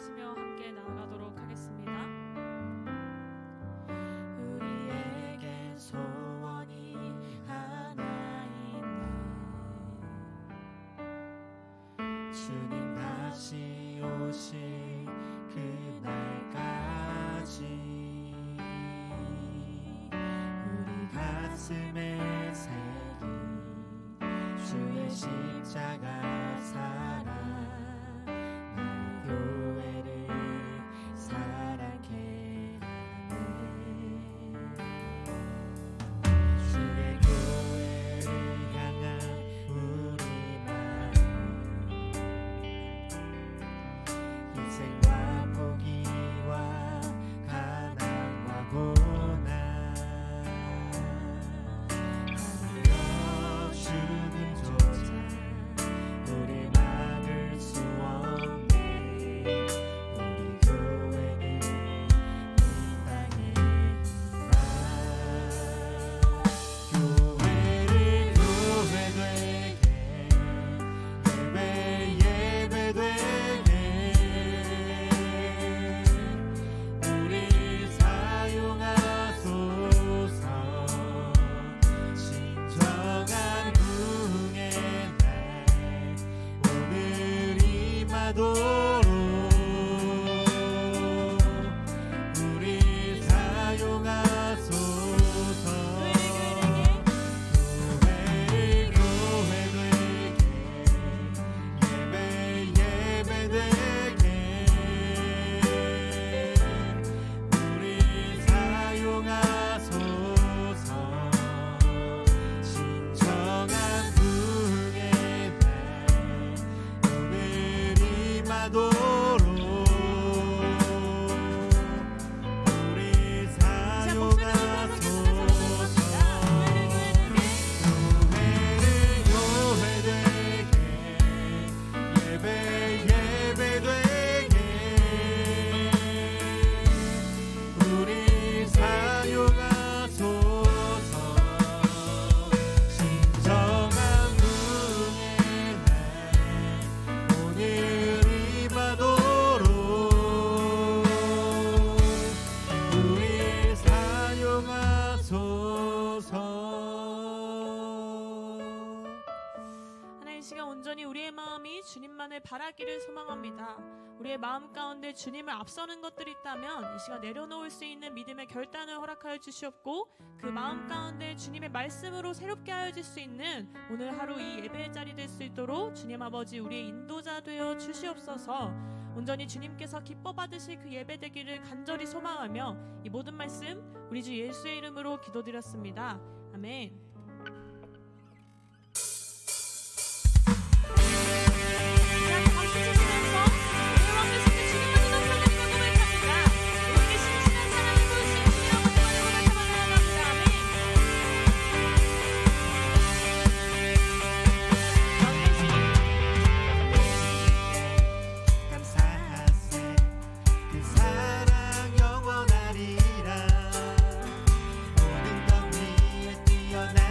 기도하시며 함께 나아가도록 하겠습니다. 우리에겐 소원이 하나 있네. 주님 다시 오실 그날까지 우리 가슴에 새긴 주의 십자가 사랑, 나의 교회를 사랑해 하네. 주의 교회를 향한 우리 마음, 희생과 포기와 가난과 고난, 하물며 죽음조차 우리 막을 수 없네. 우리 교회는 이 땅에 있다. 교회를 교회되게, 예배되게 우리 사용하소서. 진정한 부흥의 날 오늘 임하도록 우리 사용하소서. 교회를 교회되게, 예배되게 우리 사용하소서. 진정한 부흥의 날 오늘 임하도록 우리 사용하소서. 교회를 교회되게, 예배되게 우리 사용하소서. 진정한 부흥의 날 오늘 임하도록 우리 사용하소서. 하나님, 이 시간 온전히 우리의 마음이 주님만을 바라기를 소망합니다. 우리의 마음 가운데 주님을 앞서는 것들이 있다면 이 시간 내려놓을 수 있는 믿음의 결단을 허락하여 주시옵고, 그 마음 가운데 주님의 말씀으로 새롭게 하여 줄 수 있는 오늘 하루 이 예배의 자리 될 수 있도록 주님 아버지 우리의 인도자 되어 주시옵소서. 온전히 주님께서 기뻐 받으실 그 예배 되기를 간절히 소망하며 이 모든 말씀 우리 주 예수의 이름으로 기도드렸습니다. 아멘. 감사하세 그 사랑 영원하리라. 모든 것 위에 뛰어나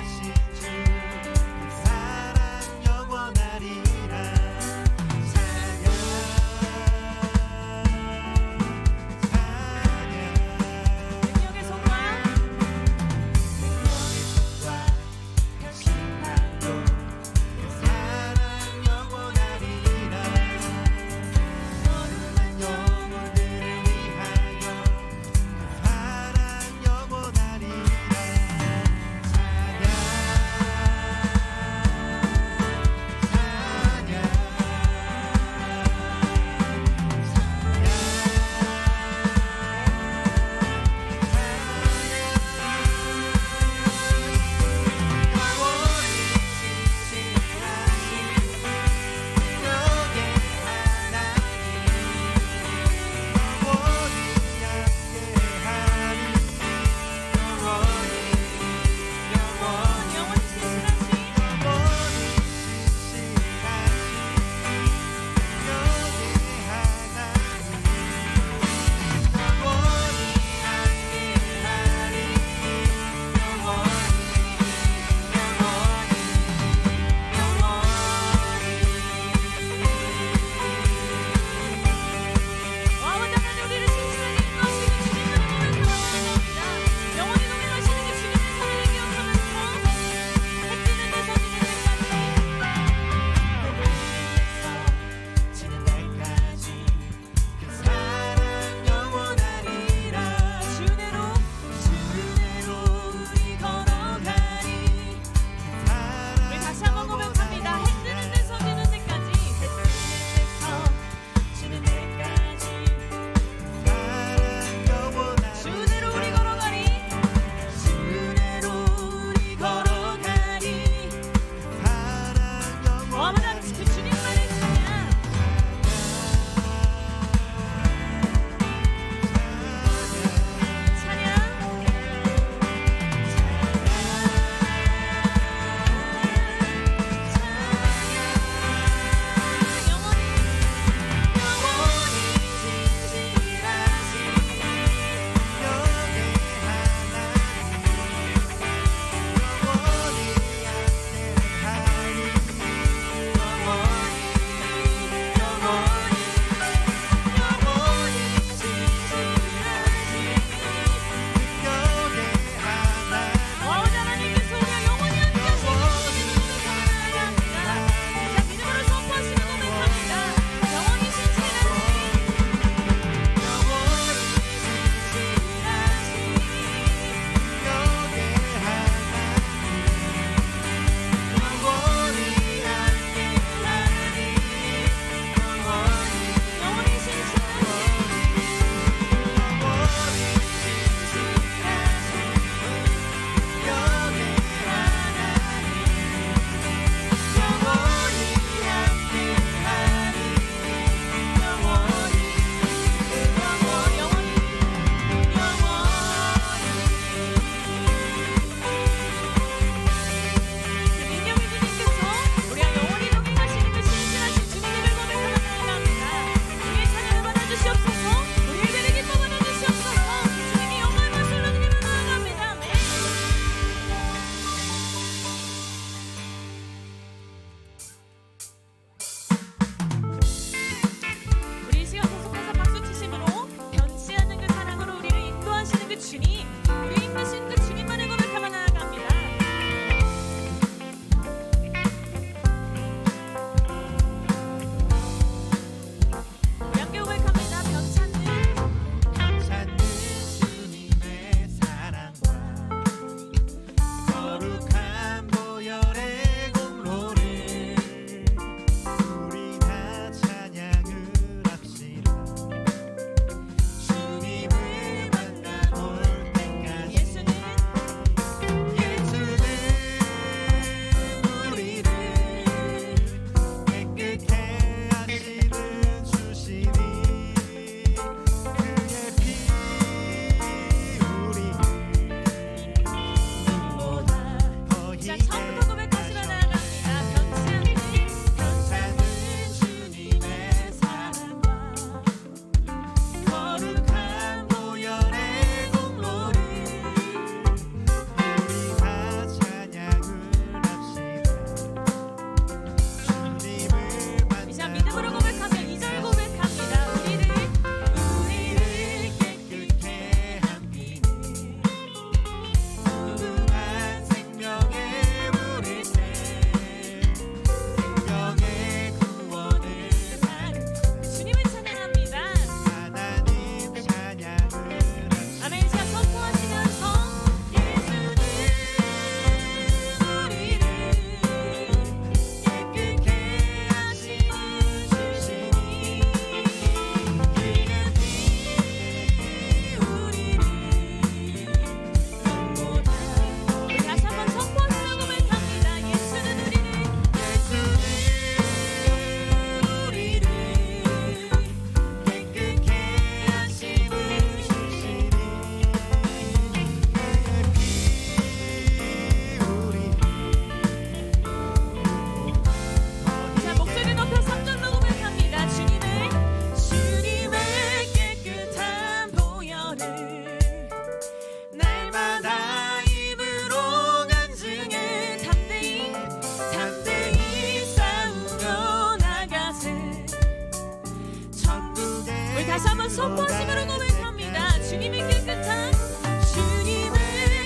사절로 선포하심으로 고백합니다. 주님의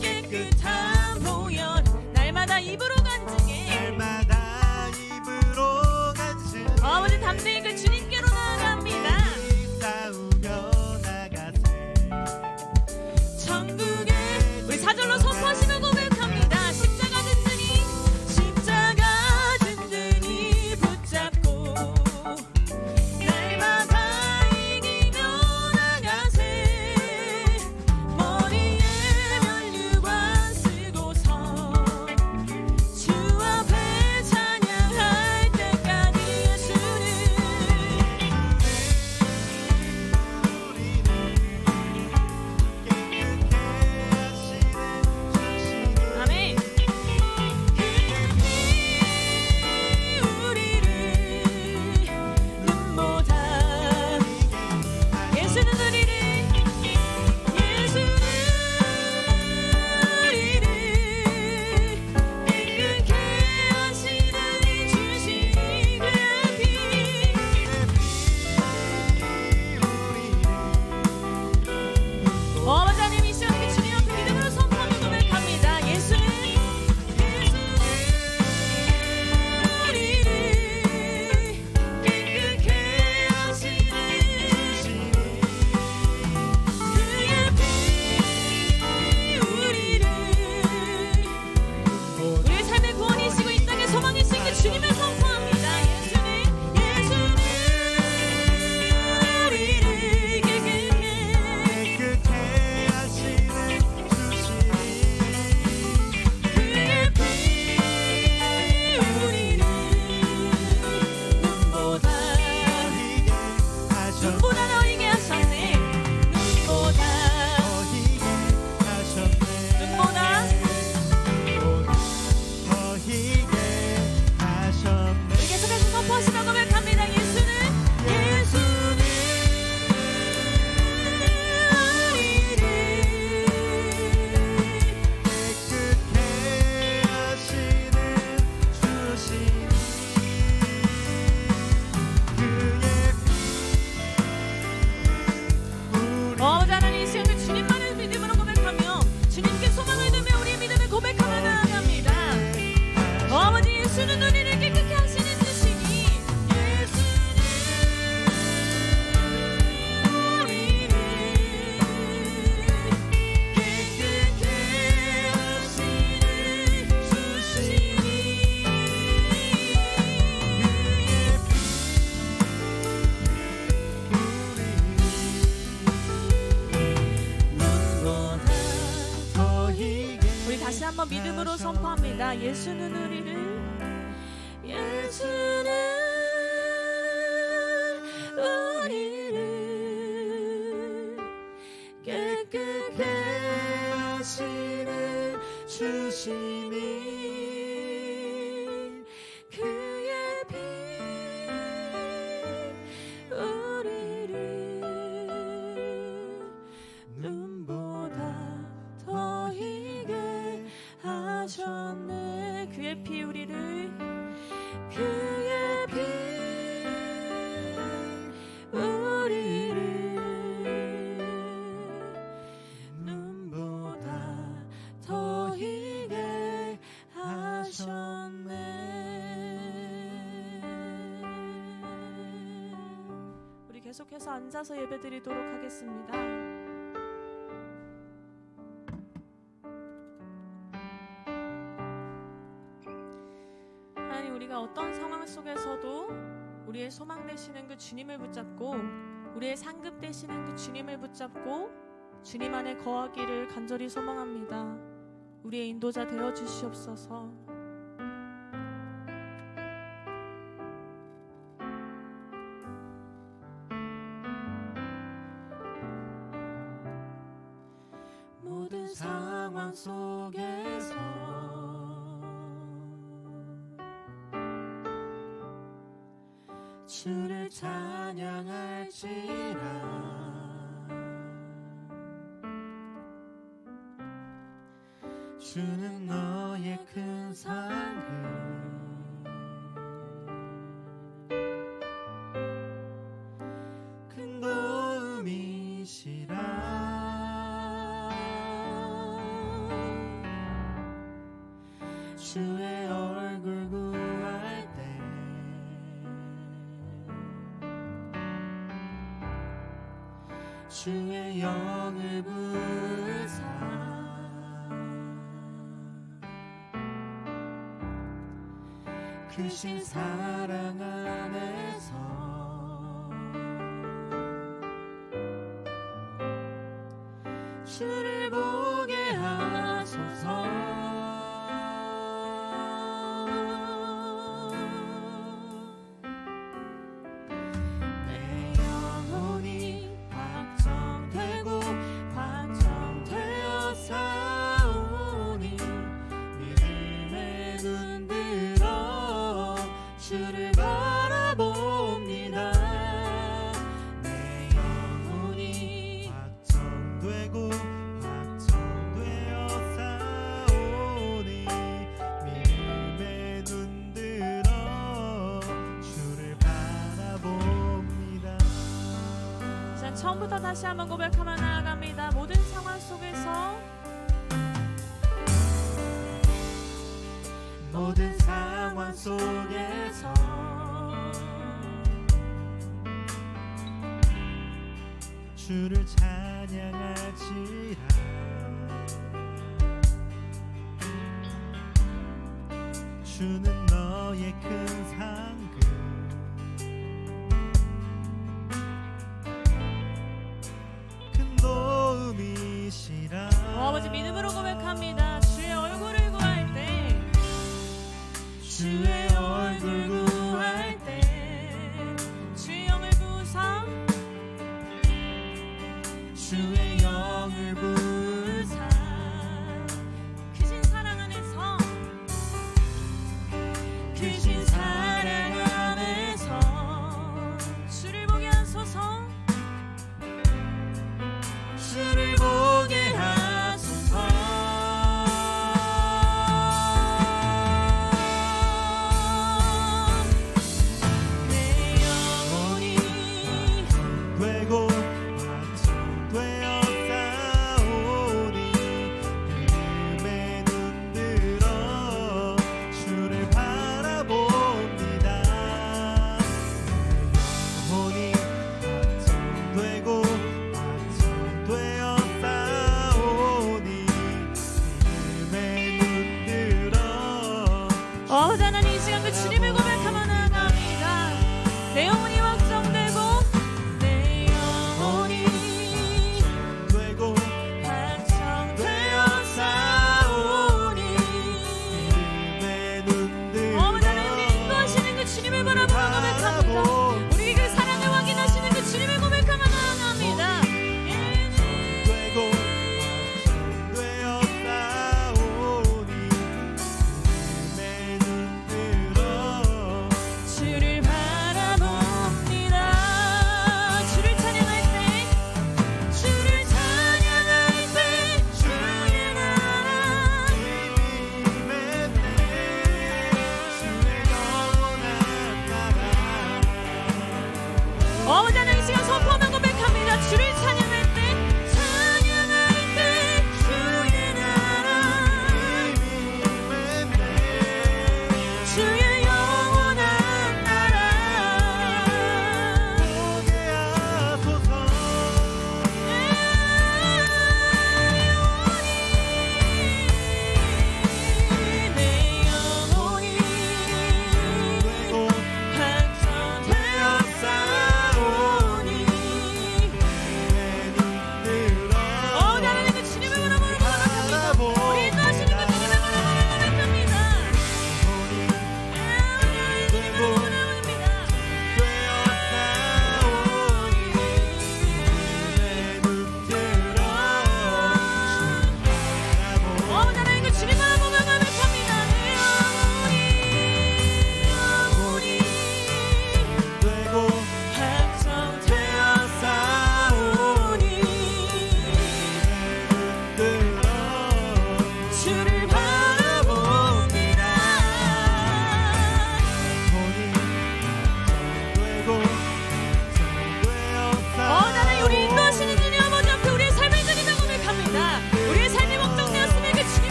깨끗한 보혈 날마다 입으로 간증해 아버지 담대히 그 주님께로 나아갑니다. 천국에 우리 사절로 선포하시며 고백합니다. 십자가 든든히 붙잡고 날마다 이기며 나가세. 머리에 면류관 쓰고서 주 앞에 찬양할 때까지 아멘. 예수는 우리를 깨끗게 하시는 이 주신 그의 피 아버지 하나님 이 시간에 주님 앞에 믿음으로 선포하며 고백합니다. 예수는 우리를 깨끗게 하시는 그의 피 우리의 삶의 구원이시고 이 땅의 소망이신 그 주님을 선포합니다. 예수는 우리를 깨끗게 그의 피 우리를 눈보다 너희게 하셨네. 눈보다 우리 계속해서 선포하시며 고백합니다. 예수는 우리를 아버지 하나님 이 시간 그 주님만을 믿음으로 고백하며 주님께 소망을 두며 우리의 믿음을 고백하며 나아갑니다. 아버지 예수는 우리를 깨끗게 하시는 주시니 예수는 우리를 깨끗게 하시는 주시니 우리 다시 한번 믿음으로 선포합니다. 예수는 우리를 깨끗게 하시는 주시니 그의 피 우리를 눈보다 더 희게 하셨네. 그의 피 우리를 눈보다 더 희게 하셨네. 우리 계속해서 앉아서 예배드리도록 하겠습니다. 우리가 어떤 상황 속에서도 우리의 소망 되시는 그 주님을 붙잡고 우리의 상급 되시는 그 주님을 붙잡고 주님 안에 거하기를 간절히 소망합니다. 우리의 인도자 되어 주시옵소서. 모든 상황 속에서 주를 찬양할지라. 주는 너의 큰 상급 큰 도움이 주의 얼굴 구할 때 주의 영을 부으사 크신 사랑 안에서 주를 보게 하소서. 내 영혼이 확정되고 확정되어 싸우니 믿음에 눈들어 주를 바라봅니다. 내 영혼이 확정되고 확정되어 싸우니 믿음에 눈들어 주를 바라봅니다. 자, 처음부터 다시 한번 고백하며 나아갑니다. 모든 상황 속에서 모든 상황 속에서 주를 찬양하지라. 주는 너의 큰 상급 큰 도움이시라. 아버지 믿음으로 고백합니다. 주의 얼굴을 구할 때 주의 얼굴 구할 때 주의 영을 부으사 주의 영을 부으사 크신 사랑 안에서 크신 사랑 안에서 주를 보게 하소서. 주를 보게 하소서. 내 영혼이 되고 완성되어 싸우니 믿음에 눈들어 주를 바라봅니다. 내 영혼이 완성되고 완성되어 싸우니 믿음에 눈들어 하나님 이 시간 그 주님을 고백하며 나아갑니다. 내 영혼이 확정되고 내 영혼이 되고 확정되어 싸우니 믿음에 눈들어 하나님 우리 인도하시는 그 주님을 바라보며 고백합니다. 우리 그 사랑을 확인하시는 그 주님을 고백하며 나아갑니다.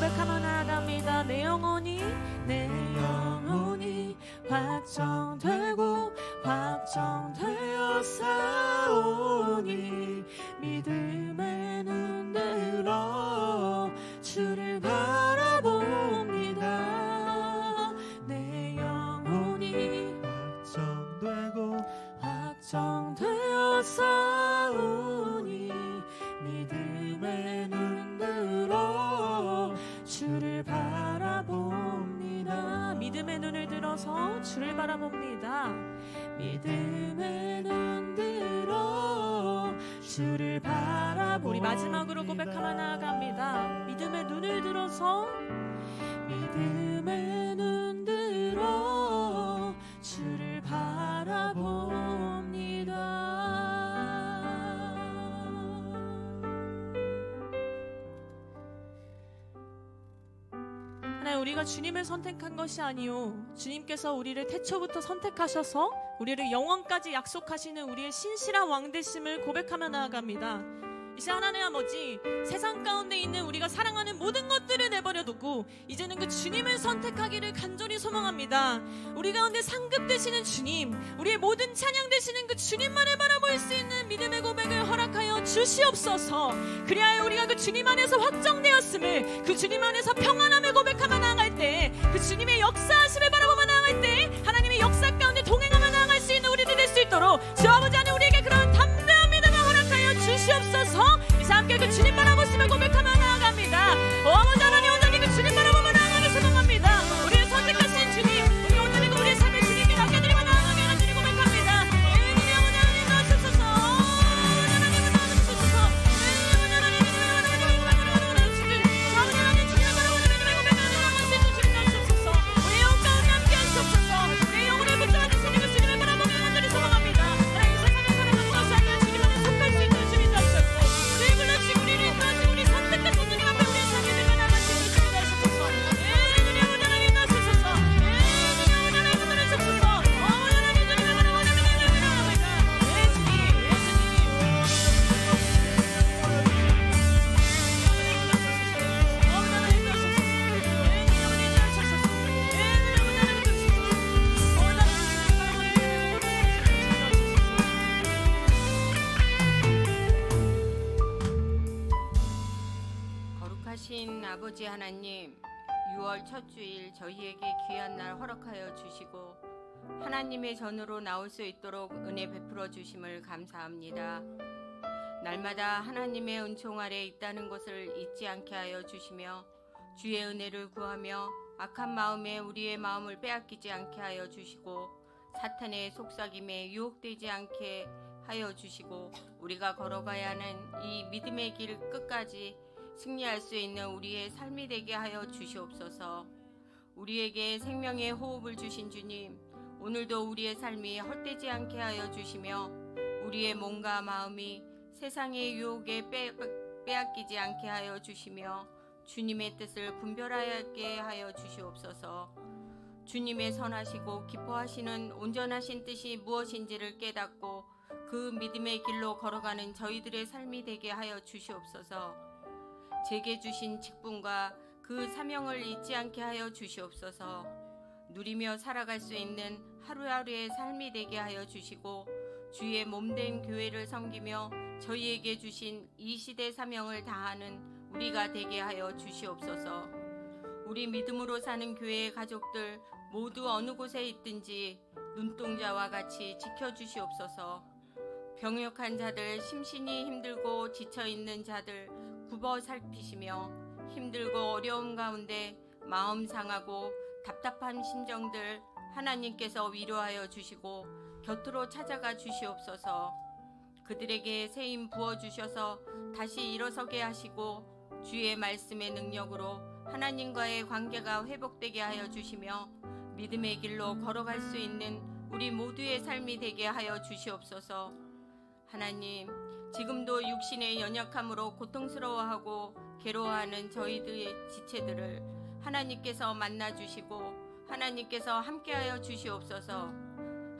고백하며 나아갑니다. 내 영혼이 확정되고 확정되어 싸우니 믿음의 눈 들어 주를 바라봅니다. 내 영혼이 확정되어 싸우니 믿음의 눈 들어 주를 바라봅니다. 믿음의 눈을 들어서 주를 바라봅니다. 믿음의 눈 들어 주를 바라봅니다. 우리 마지막으로 고백하며 나아갑니다. 믿음의 눈을 들어서 믿음의 눈 들어 주를 바라봅니다. 하나님, 우리가 주님을 선택한 것이 아니요 주님께서 우리를 태초부터 선택하셔서 우리를 영원까지 약속하시는 우리의 신실한 왕 되심을 고백하며 나아갑니다. 이제 하나님 아버지, 세상 가운데 있는 우리가 사랑하는 모든 것들을 내버려두고 이제는 그 주님을 선택하기를 간절히 소망합니다. 우리 가운데 상급 되시는 주님, 우리의 모든 찬양 되시는 그 주님만을 바라볼 수 있는 믿음의 고백을 허락하여 주시옵소서. 그리하여 우리가 그 주님 안에서 확정되었음을, 그 주님 안에서 평안함을 고백하며 나아갈 때, 그 주님의 역사하심을 바라보며 나아갈 때 하나님의 역사 가운데 동행하며 나아갈 수 있는 우리들이 될 수 있도록 주 아버지 안에 우리에게 그런 담대한 믿음을 허락하여 주시옵소서. 이제 함께 그 주님 바라보시며 고백하며 나아갑니다. 아버지 하나님, 온전히 그 주님 바라보며 나아가기 소망합니다. 우리를 선택하신 주님, 우리 온전히 그 우리의 삶을 주님께 맡겨드리며 나아가게 하는 주님 고백합니다. 주님 아버지 하나님 나와주소서. 하나님을 나와주소서. 하나님 주님을 바라보는 믿음의 고백하며 나아갈 수 있는 주님 나와주소서. 우리 영혼 가운데 함께 하시옵소서. 우리 영혼을 붙잡아 주시는 그 주님을 바라보며 간절히 소망합니다. 하나님, 세상에 살아가는 것이 아니라 주님 안에 속할 수 있는 주님 되시옵소서. 우리를 불러주시고 우리를 인도하시고 우리 선택하신 주님 앞에 우리의 삶을 들며 나아갈 수 있는 주님 되시옵소서. 주님 아버지 하나님 나와주소서. 주님 아버지 하나님 붙들어주소서. 하나님 주님을 바라보는 믿음을 바라봅니다. 주님. 거룩하신 아버지 하나님, 6월 첫 주일 저희에게 귀한 날 허락하여 주시고 하나님의 전으로 나올 수 있도록 은혜 베풀어 주심을 감사합니다. 날마다 하나님의 은총 아래 있다는 것을 잊지 않게 하여 주시며 주의 은혜를 구하며 악한 마음에 우리의 마음을 빼앗기지 않게 하여 주시고 사탄의 속삭임에 유혹되지 않게 하여 주시고 우리가 걸어가야 하는 이 믿음의 길 끝까지 승리할 수 있는 우리의 삶이 되게 하여 주시옵소서. 우리에게 생명의 호흡을 주신 주님, 오늘도 우리의 삶이 헛되지 않게 하여 주시며 우리의 몸과 마음이 세상의 유혹에 빼앗기지 않게 하여 주시며 주님의 뜻을 분별하게 하여 주시옵소서. 주님의 선하시고 기뻐하시는 온전하신 뜻이 무엇인지를 깨닫고 그 믿음의 길로 걸어가는 저희들의 삶이 되게 하여 주시옵소서. 제게 주신 직분과 그 사명을 잊지 않게 하여 주시옵소서. 누리며 살아갈 수 있는 하루하루의 삶이 되게 하여 주시고 주의 몸된 교회를 섬기며 저희에게 주신 이 시대 사명을 다하는 우리가 되게 하여 주시옵소서. 우리 믿음으로 사는 교회의 가족들 모두 어느 곳에 있든지 눈동자와 같이 지켜주시옵소서. 병역한 자들, 심신이 힘들고 지쳐있는 자들 굽어 살피시며 힘들고 어려움 가운데 마음 상하고 답답한 심정들 하나님께서 위로하여 주시고 곁으로 찾아가 주시옵소서. 그들에게 새 힘 부어주셔서 다시 일어서게 하시고 주의 말씀의 능력으로 하나님과의 관계가 회복되게 하여 주시며 믿음의 길로 걸어갈 수 있는 우리 모두의 삶이 되게 하여 주시옵소서. 하나님, 지금도 육신의 연약함으로 고통스러워하고 괴로워하는 저희들의 지체들을 하나님께서 만나주시고 하나님께서 함께하여 주시옵소서.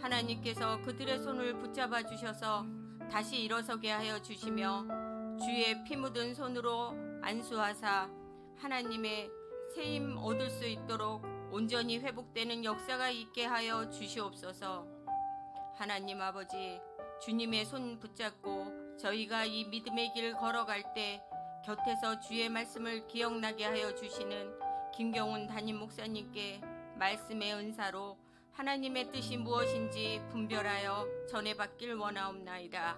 하나님께서 그들의 손을 붙잡아 주셔서 다시 일어서게 하여 주시며 주의 피 묻은 손으로 안수하사 하나님의 새 힘 얻을 수 있도록 온전히 회복되는 역사가 있게 하여 주시옵소서. 하나님 아버지, 주님의 손 붙잡고 저희가 이 믿음의 길 걸어갈 때 곁에서 주의 말씀을 기억나게 하여 주시는 김경훈 담임 목사님께 말씀의 은사로 하나님의 뜻이 무엇인지 분별하여 전해받길 원하옵나이다.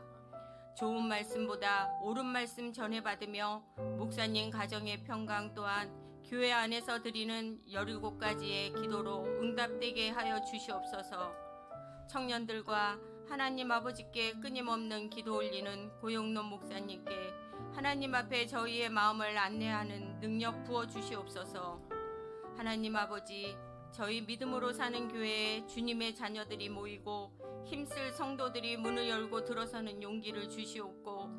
좋은 말씀보다 옳은 말씀 전해받으며 목사님 가정의 평강 또한 교회 안에서 드리는 17가지의 기도로 응답되게 하여 주시옵소서. 청년들과 하나님 아버지께 끊임없는 기도 올리는 고용론 목사님께 하나님 앞에 저희의 마음을 안내하는 능력 부어 주시옵소서. 하나님 아버지, 저희 믿음으로 사는 교회에 주님의 자녀들이 모이고 힘쓸 성도들이 문을 열고 들어서는 용기를 주시옵고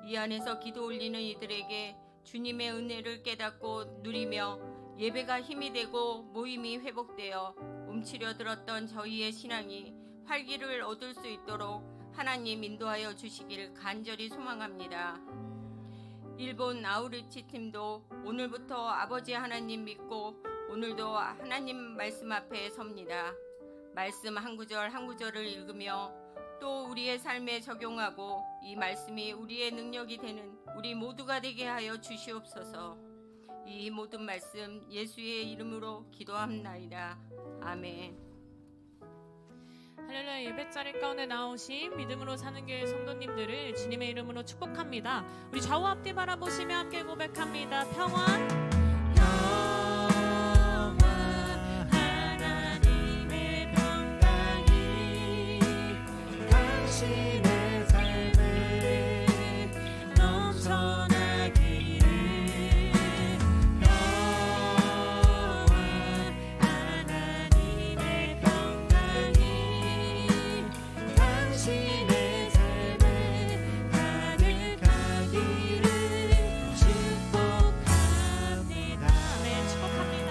이 안에서 기도 올리는 이들에게 주님의 은혜를 깨닫고 누리며 예배가 힘이 되고 모임이 회복되어 움츠려 들었던 저희의 신앙이 활기를 얻을 수 있도록 하나님 인도하여 주시길 간절히 소망합니다. 일본 아우리치 팀도 오늘부터 아버지 하나님 믿고 오늘도 하나님 말씀 앞에 섭니다. 말씀 한 구절 한 구절을 읽으며 또 우리의 삶에 적용하고 이 말씀이 우리의 능력이 되는 우리 모두가 되게 하여 주시옵소서. 이 모든 말씀 예수의 이름으로 기도합나이다. 아멘. 할렐루야. 예배자리 가운데 나오신 믿음으로 사는 교회 성도님들을 주님의 이름으로 축복합니다. 우리 좌우 앞뒤 바라보시며 함께 고백합니다. 평안 하나님의 평강이 당신의 삶에 넘쳐나기를. 하나님의 평강이 당신의 삶에 가득하기를 축복합니다. 네, 축복합니다.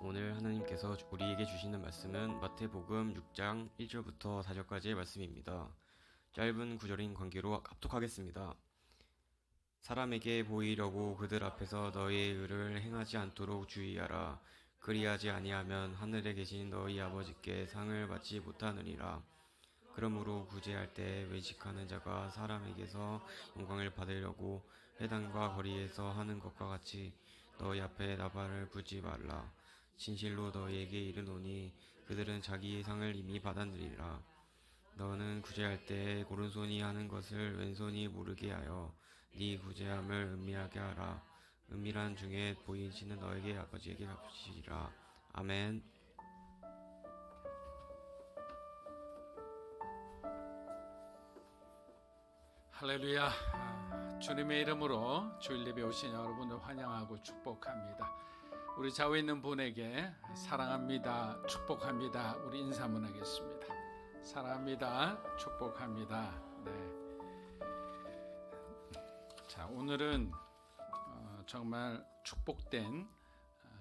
오늘 하나님께서 우리에게 주시는 말씀은 마태복음 6장 1절부터 4절까지의 말씀입니다. 짧은 구절인 관계로 합독하겠습니다. 사람에게 보이려고 그들 앞에서 너희의 의를 행하지 않도록 주의하라. 그리하지 아니하면 하늘에 계신 너희 아버지께 상을 받지 못하느니라. 그러므로 구제할 때 외식하는 자가 사람에게서 영광을 받으려고 회당과 거리에서 하는 것과 같이 너희 앞에 나발을 불지 말라. 진실로 너희에게 이르노니 그들은 자기의 상을 이미 받았느니라. 너는 구제할 때 오른손이 하는 것을 왼손이 모르게 하여 네 구제함을 음미하게 하라. 은밀한 중에 보이시는 너에게 아버지에게 갚으시리라. 아멘. 할렐루야. 주님의 이름으로 주일 예배 오신 여러분을 환영하고 축복합니다. 우리 좌우에 있는 분에게 사랑합니다, 축복합니다. 우리 인사 한번 하겠습니다. 사랑합니다, 축복합니다. 네. 자, 오늘은 정말 축복된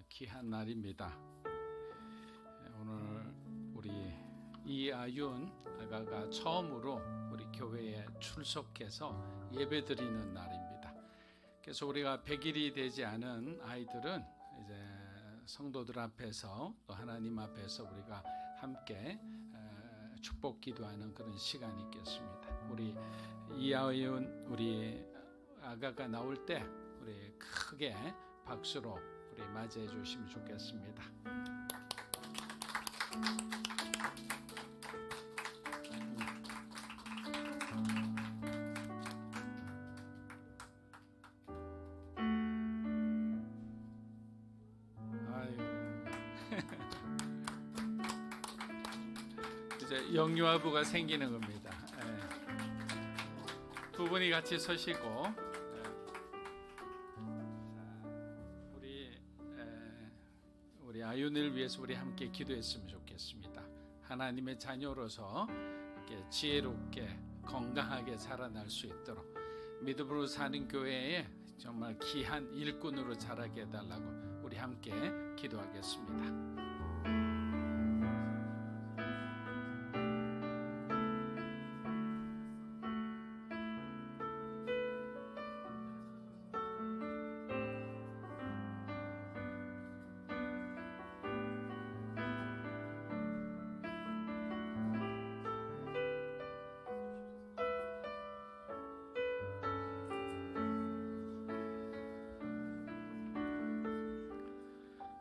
귀한 날입니다. 오늘 우리 이아윤 아가가 처음으로 우리 교회에 출석해서 예배드리는 날입니다. 그래서 우리가 100일이 되지 않은 아이들은 이제 성도들 앞에서 또 하나님 앞에서 우리가 함께 축복 기도하는 그런 시간이 있겠습니다. 우리 이아윤 우리 아가가 나올 때 우리 크게 박수로 우리 맞이해 주시면 좋겠습니다. 이제 영유아부가 생기는 겁니다. 두 분이 같이 서시고 우리 아윤을 위해서 우리 함께 기도했으면 좋겠습니다. 하나님의 자녀로서 이렇게 지혜롭게 건강하게 자라날 수 있도록 믿음으로 사는 교회에 정말 귀한 일꾼으로 자라게 해달라고 우리 함께 기도하겠습니다.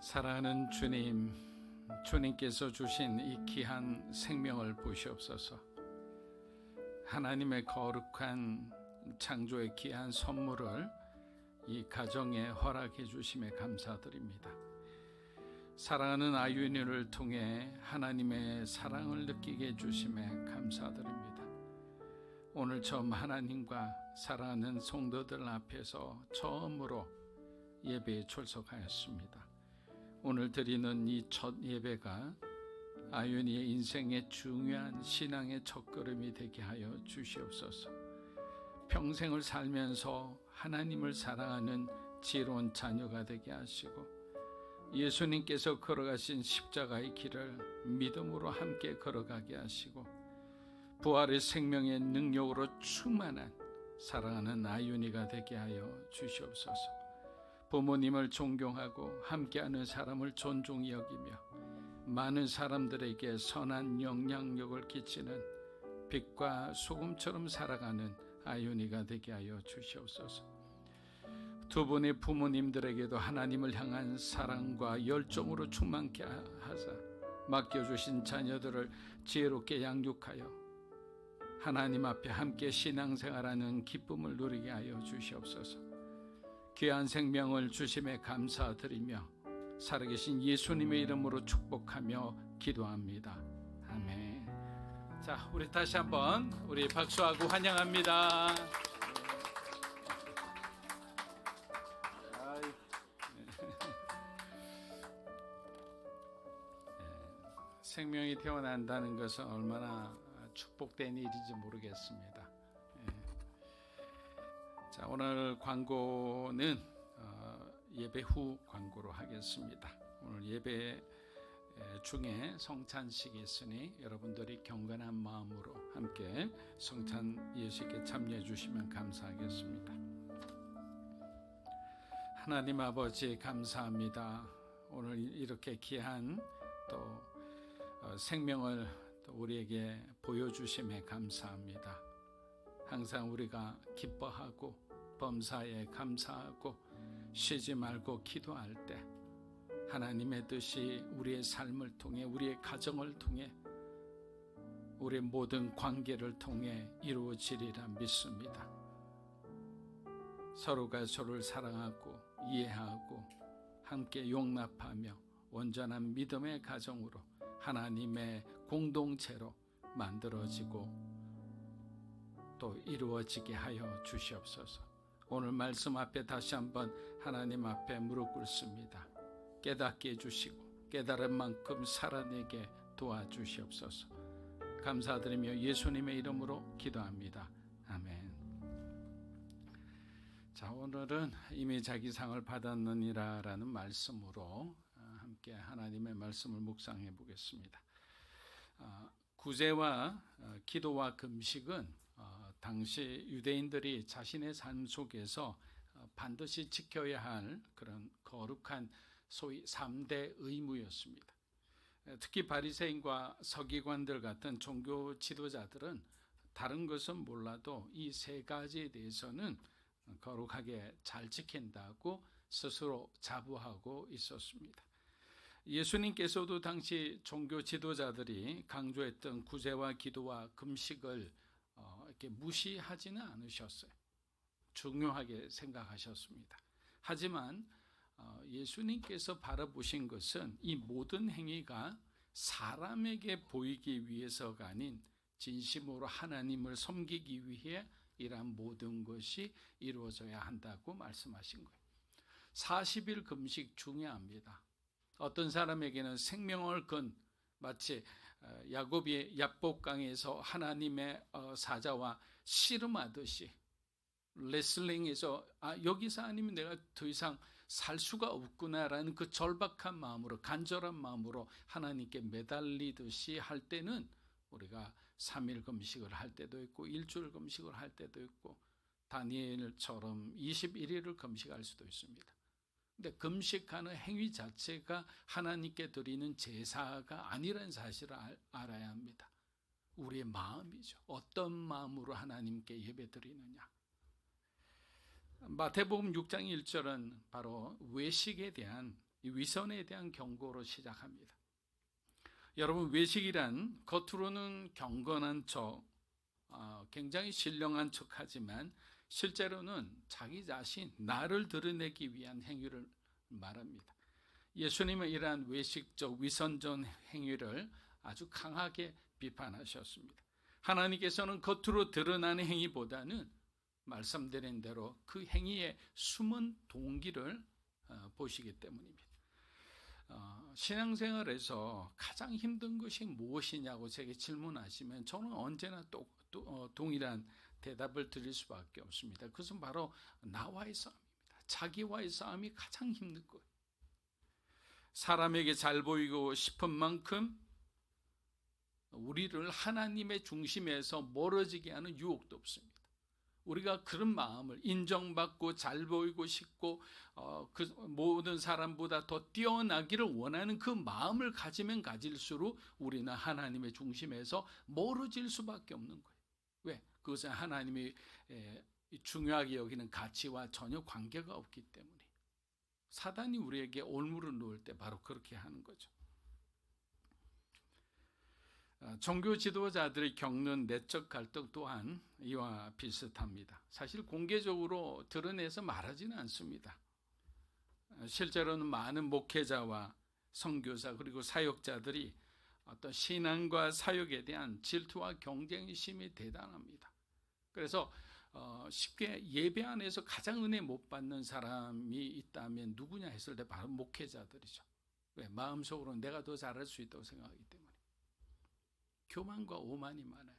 사랑하는 주님, 주님께서 주신 이 귀한 생명을 보시옵소서. 하나님의 거룩한 창조의 귀한 선물을 이 가정에 허락해 주심에 감사드립니다. 사랑하는 아윤이를 통해 하나님의 사랑을 느끼게 해주심에 감사드립니다. 오늘 처음 하나님과 사랑하는 성도들 앞에서 처음으로 예배에 출석하였습니다. 오늘 드리는 이 첫 예배가 아윤이의 인생의 중요한 신앙의 첫걸음이 되게 하여 주시옵소서. 평생을 살면서 하나님을 사랑하는 지혜로운 자녀가 되게 하시고 예수님께서 걸어가신 십자가의 길을 믿음으로 함께 걸어가게 하시고 부활의 생명의 능력으로 충만한 사랑하는 아윤이가 되게 하여 주시옵소서. 부모님을 존경하고 함께하는 사람을 존중히 여기며 많은 사람들에게 선한 영향력을 끼치는 빛과 소금처럼 살아가는 아윤이가 되게 하여 주시옵소서. 두 분의 부모님들에게도 하나님을 향한 사랑과 열정으로 충만케 하사 맡겨주신 자녀들을 지혜롭게 양육하여 하나님 앞에 함께 신앙생활하는 기쁨을 누리게 하여 주시옵소서. 귀한 생명을 주심에 감사드리며 살아계신 예수님의 이름으로 축복하며 기도합니다. 아멘. 자, 우리 다시 한번 우리 박수하고 환영합니다. 생명이 태어난다는 것은 얼마나 축복된 일인지 모르겠습니다. 자, 오늘 광고는 예배 후 광고로 하겠습니다. 오늘 예배 중에 성찬식이 있으니 여러분들이 경건한 마음으로 함께 성찬 예식에 참여해 주시면 감사하겠습니다. 하나님 아버지 감사합니다. 오늘 이렇게 귀한 또 생명을 또 우리에게 보여주심에 감사합니다. 항상 우리가 기뻐하고 범사에 감사하고 쉬지 말고 기도할 때 하나님의 뜻이 우리의 삶을 통해 우리의 가정을 통해 우리의 모든 관계를 통해 이루어지리라 믿습니다. 서로가 서로를 사랑하고 이해하고 함께 용납하며 온전한 믿음의 가정으로 하나님의 공동체로 만들어지고 또 이루어지게 하여 주시옵소서. 오늘 말씀 앞에 다시 한번 하나님 앞에 무릎 꿇습니다. 깨닫게 해주시고 깨달은 만큼 살아내게 도와주시옵소서. 감사드리며 예수님의 이름으로 기도합니다. 아멘. 자, 오늘은 이미 자기 상을 받았느니라 라는 말씀으로 함께 하나님의 말씀을 묵상해 보겠습니다. 구제와 기도와 금식은 당시 유대인들이 자신의 삶 속에서 반드시 지켜야 할 그런 거룩한 소위 3대 의무였습니다. 특히 바리새인과 서기관들 같은 종교 지도자들은 다른 것은 몰라도 이 세 가지에 대해서는 거룩하게 잘 지킨다고 스스로 자부하고 있었습니다. 예수님께서도 당시 종교 지도자들이 강조했던 구제와 기도와 금식을 이렇게 무시하지는 않으셨어요. 중요하게 생각하셨습니다. 하지만 예수님께서 바라보신 것은 이 모든 행위가 사람에게 보이기 위해서가 아닌 진심으로 하나님을 섬기기 위해 이러한 모든 것이 이루어져야 한다고 말씀하신 거예요. 40일 금식 중요합니다. 어떤 사람에게는 생명을 건 마치 야곱이 야복강에서 하나님의 사자와 씨름하듯이 레슬링에서 여기서 아니면 내가 더 이상 살 수가 없구나라는 그 절박한 마음으로, 간절한 마음으로 하나님께 매달리듯이 할 때는 우리가 3일 금식을 할 때도 있고 일주일 금식을 할 때도 있고 다니엘처럼 21일을 금식할 수도 있습니다. 근데 금식하는 행위 자체가 하나님께 드리는 제사가 아니라는 사실을 알아야 합니다. 우리의 마음이죠. 어떤 마음으로 하나님께 예배드리느냐. 마태복음 6장 1절은 바로 외식에 대한, 위선에 대한 경고로 시작합니다. 여러분, 외식이란 겉으로는 경건한 척, 굉장히 신령한 척하지만 실제로는 자기 자신, 나를 드러내기 위한 행위를 말합니다. 예수님은 이러한 외식적, 위선적 행위를 아주 강하게 비판하셨습니다. 하나님께서는 겉으로 드러나는 행위보다는 말씀드린 대로 그 행위의 숨은 동기를 보시기 때문입니다. 신앙생활에서 가장 힘든 것이 무엇이냐고 제게 질문하시면 저는 언제나 동일한 대답을 드릴 수밖에 없습니다. 그것은 바로 나와의 싸움입니다. 자기와의 싸움이 가장 힘든 거예요. 사람에게 잘 보이고 싶은 만큼 우리를 하나님의 중심에서 멀어지게 하는 유혹도 없습니다. 우리가 그런 마음을, 인정받고 잘 보이고 싶고 그 모든 사람보다 더 뛰어나기를 원하는 그 마음을 가지면 가질수록 우리는 하나님의 중심에서 멀어질 수밖에 없는 거예요. 왜? 그것은 하나님이 중요하게 여기는 가치와 전혀 관계가 없기 때문에. 사단이 우리에게 올무를 놓을 때 바로 그렇게 하는 거죠. 종교 지도자들이 겪는 내적 갈등 또한 이와 비슷합니다. 사실 공개적으로 드러내서 말하지는 않습니다. 실제로는 많은 목회자와 선교사 그리고 사역자들이 어떤 신앙과 사역에 대한 질투와 경쟁심이 대단합니다. 그래서 쉽게 예배 안에서 가장 은혜 못 받는 사람이 있다면 누구냐 했을 때 바로 목회자들이죠. 왜? 마음속으로 내가 더 잘할 수 있다고 생각하기 때문에. 교만과 오만이 많아요.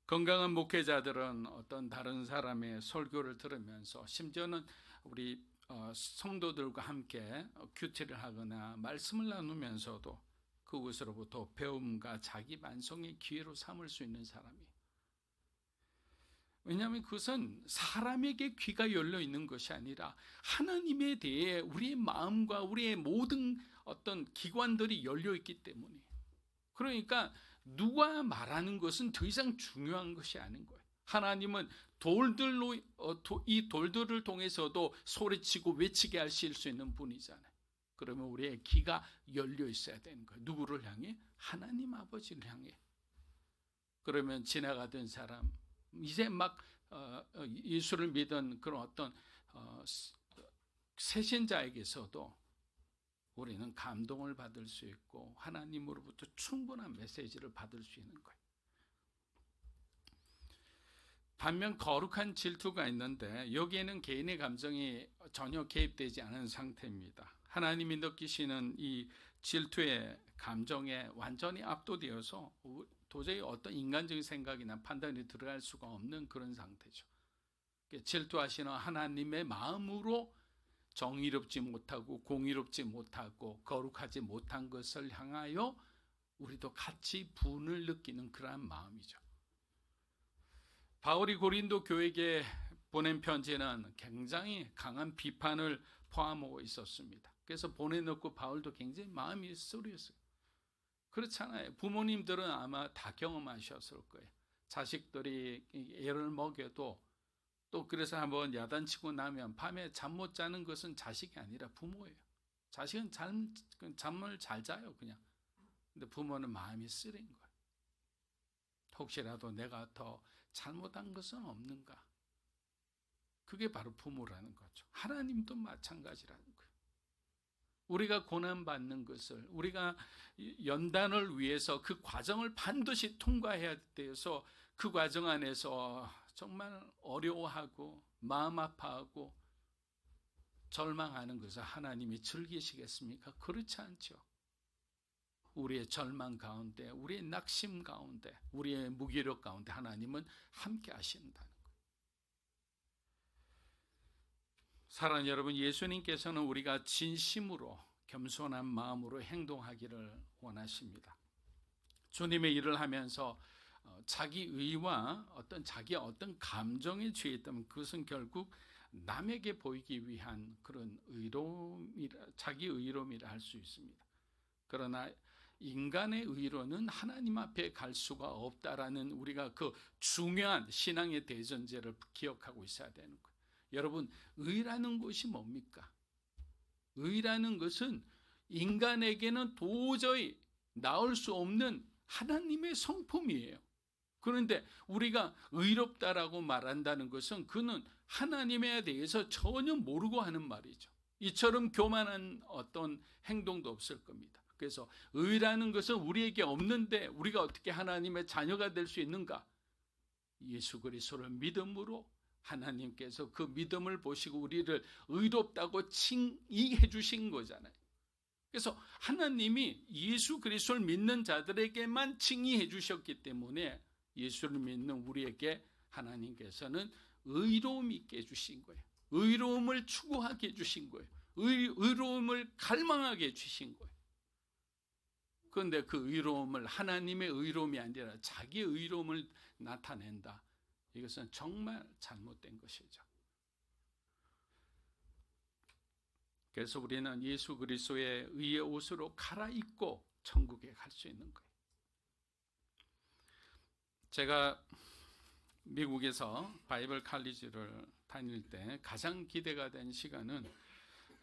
건강한 목회자들은 어떤 다른 사람의 설교를 들으면서 심지어는 우리 성도들과 함께 큐티를 하거나 말씀을 나누면서도 그것으로부터 배움과 자기 반성의 기회로 삼을 수 있는 사람이에요. 왜냐하면 그것은 사람에게 귀가 열려 있는 것이 아니라 하나님에 대해 우리의 마음과 우리의 모든 어떤 기관들이 열려 있기 때문에. 그러니까 누가 말하는 것은 더 이상 중요한 것이 아닌 거예요. 하나님은 돌들로 이 돌들을 통해서도 소리치고 외치게 하실 수 있는 분이잖아요. 그러면 우리의 귀가 열려 있어야 되는 거예요. 누구를 향해? 하나님 아버지를 향해. 그러면 지나가던 사람, 이제 막 예수를 믿은 그런 어떤 새신자에게서도 우리는 감동을 받을 수 있고 하나님으로부터 충분한 메시지를 받을 수 있는 거예요. 반면 거룩한 질투가 있는데 여기에는 개인의 감정이 전혀 개입되지 않은 상태입니다. 하나님이 느끼시는 이 질투의 감정에 완전히 압도되어서 도저히 어떤 인간적인 생각이나 판단이 들어갈 수가 없는 그런 상태죠. 질투하시는 하나님의 마음으로 정의롭지 못하고 공의롭지 못하고 거룩하지 못한 것을 향하여 우리도 같이 분을 느끼는 그러한 마음이죠. 바울이 고린도 교회에게 보낸 편지는 굉장히 강한 비판을 포함하고 있었습니다. 그래서 보내놓고 바울도 굉장히 마음이 쓰렸어요. 그렇잖아요. 부모님들은 아마 다 경험하셨을 거예요. 자식들이 애를 먹여도 또 그래서 한번 야단치고 나면 밤에 잠 못 자는 것은 자식이 아니라 부모예요. 자식은 잠을 잘 자요 그냥. 근데 부모는 마음이 쓰린 거예요. 혹시라도 내가 더 잘못한 것은 없는가. 그게 바로 부모라는 거죠. 하나님도 마찬가지라는 거예요. 우리가 고난받는 것을, 우리가 연단을 위해서 그 과정을 반드시 통과해야 돼서 그 과정 안에서 정말 어려워하고 마음 아파하고 절망하는 것을 하나님이 즐기시겠습니까? 그렇지 않죠. 우리의 절망 가운데, 우리의 낙심 가운데, 우리의 무기력 가운데 하나님은 함께 하신다는 거예요. 사랑하는 여러분, 예수님께서는 우리가 진심으로 겸손한 마음으로 행동하기를 원하십니다. 주님의 일을 하면서 자기 의와 자기의 어떤 감정에 취해 있다면 그것은 결국 남에게 보이기 위한 그런 자기 의로움이라 할 수 있습니다. 그러나 인간의 의로는 하나님 앞에 갈 수가 없다라는 우리가 그 중요한 신앙의 대전제를 기억하고 있어야 되는 거예요. 여러분, 의라는 것이 뭡니까? 의라는 것은 인간에게는 도저히 나올 수 없는 하나님의 성품이에요. 그런데 우리가 의롭다라고 말한다는 것은 그는 하나님에 대해서 전혀 모르고 하는 말이죠. 이처럼 교만한 어떤 행동도 없을 겁니다. 그래서 의라는 것은 우리에게 없는데 우리가 어떻게 하나님의 자녀가 될 수 있는가? 예수 그리스도를 믿음으로 하나님께서 그 믿음을 보시고 우리를 의롭다고 칭의해 주신 거잖아요. 그래서 하나님이 예수 그리스도를 믿는 자들에게만 칭의해 주셨기 때문에 예수를 믿는 우리에게 하나님께서는 의로움 있게 해주신 거예요. 의로움을 추구하게 해주신 거예요. 의로움을 갈망하게 해주신 거예요. 그런데 그 의로움을 하나님의 의로움이 아니라 자기의 의로움을 나타낸다. 이것은 정말 잘못된 것이죠. 그래서 우리는 예수 그리스도의 의의 옷으로 갈아입고 천국에 갈 수 있는 거예요. 제가 미국에서 바이블 칼리지를 다닐 때 가장 기대가 된 시간은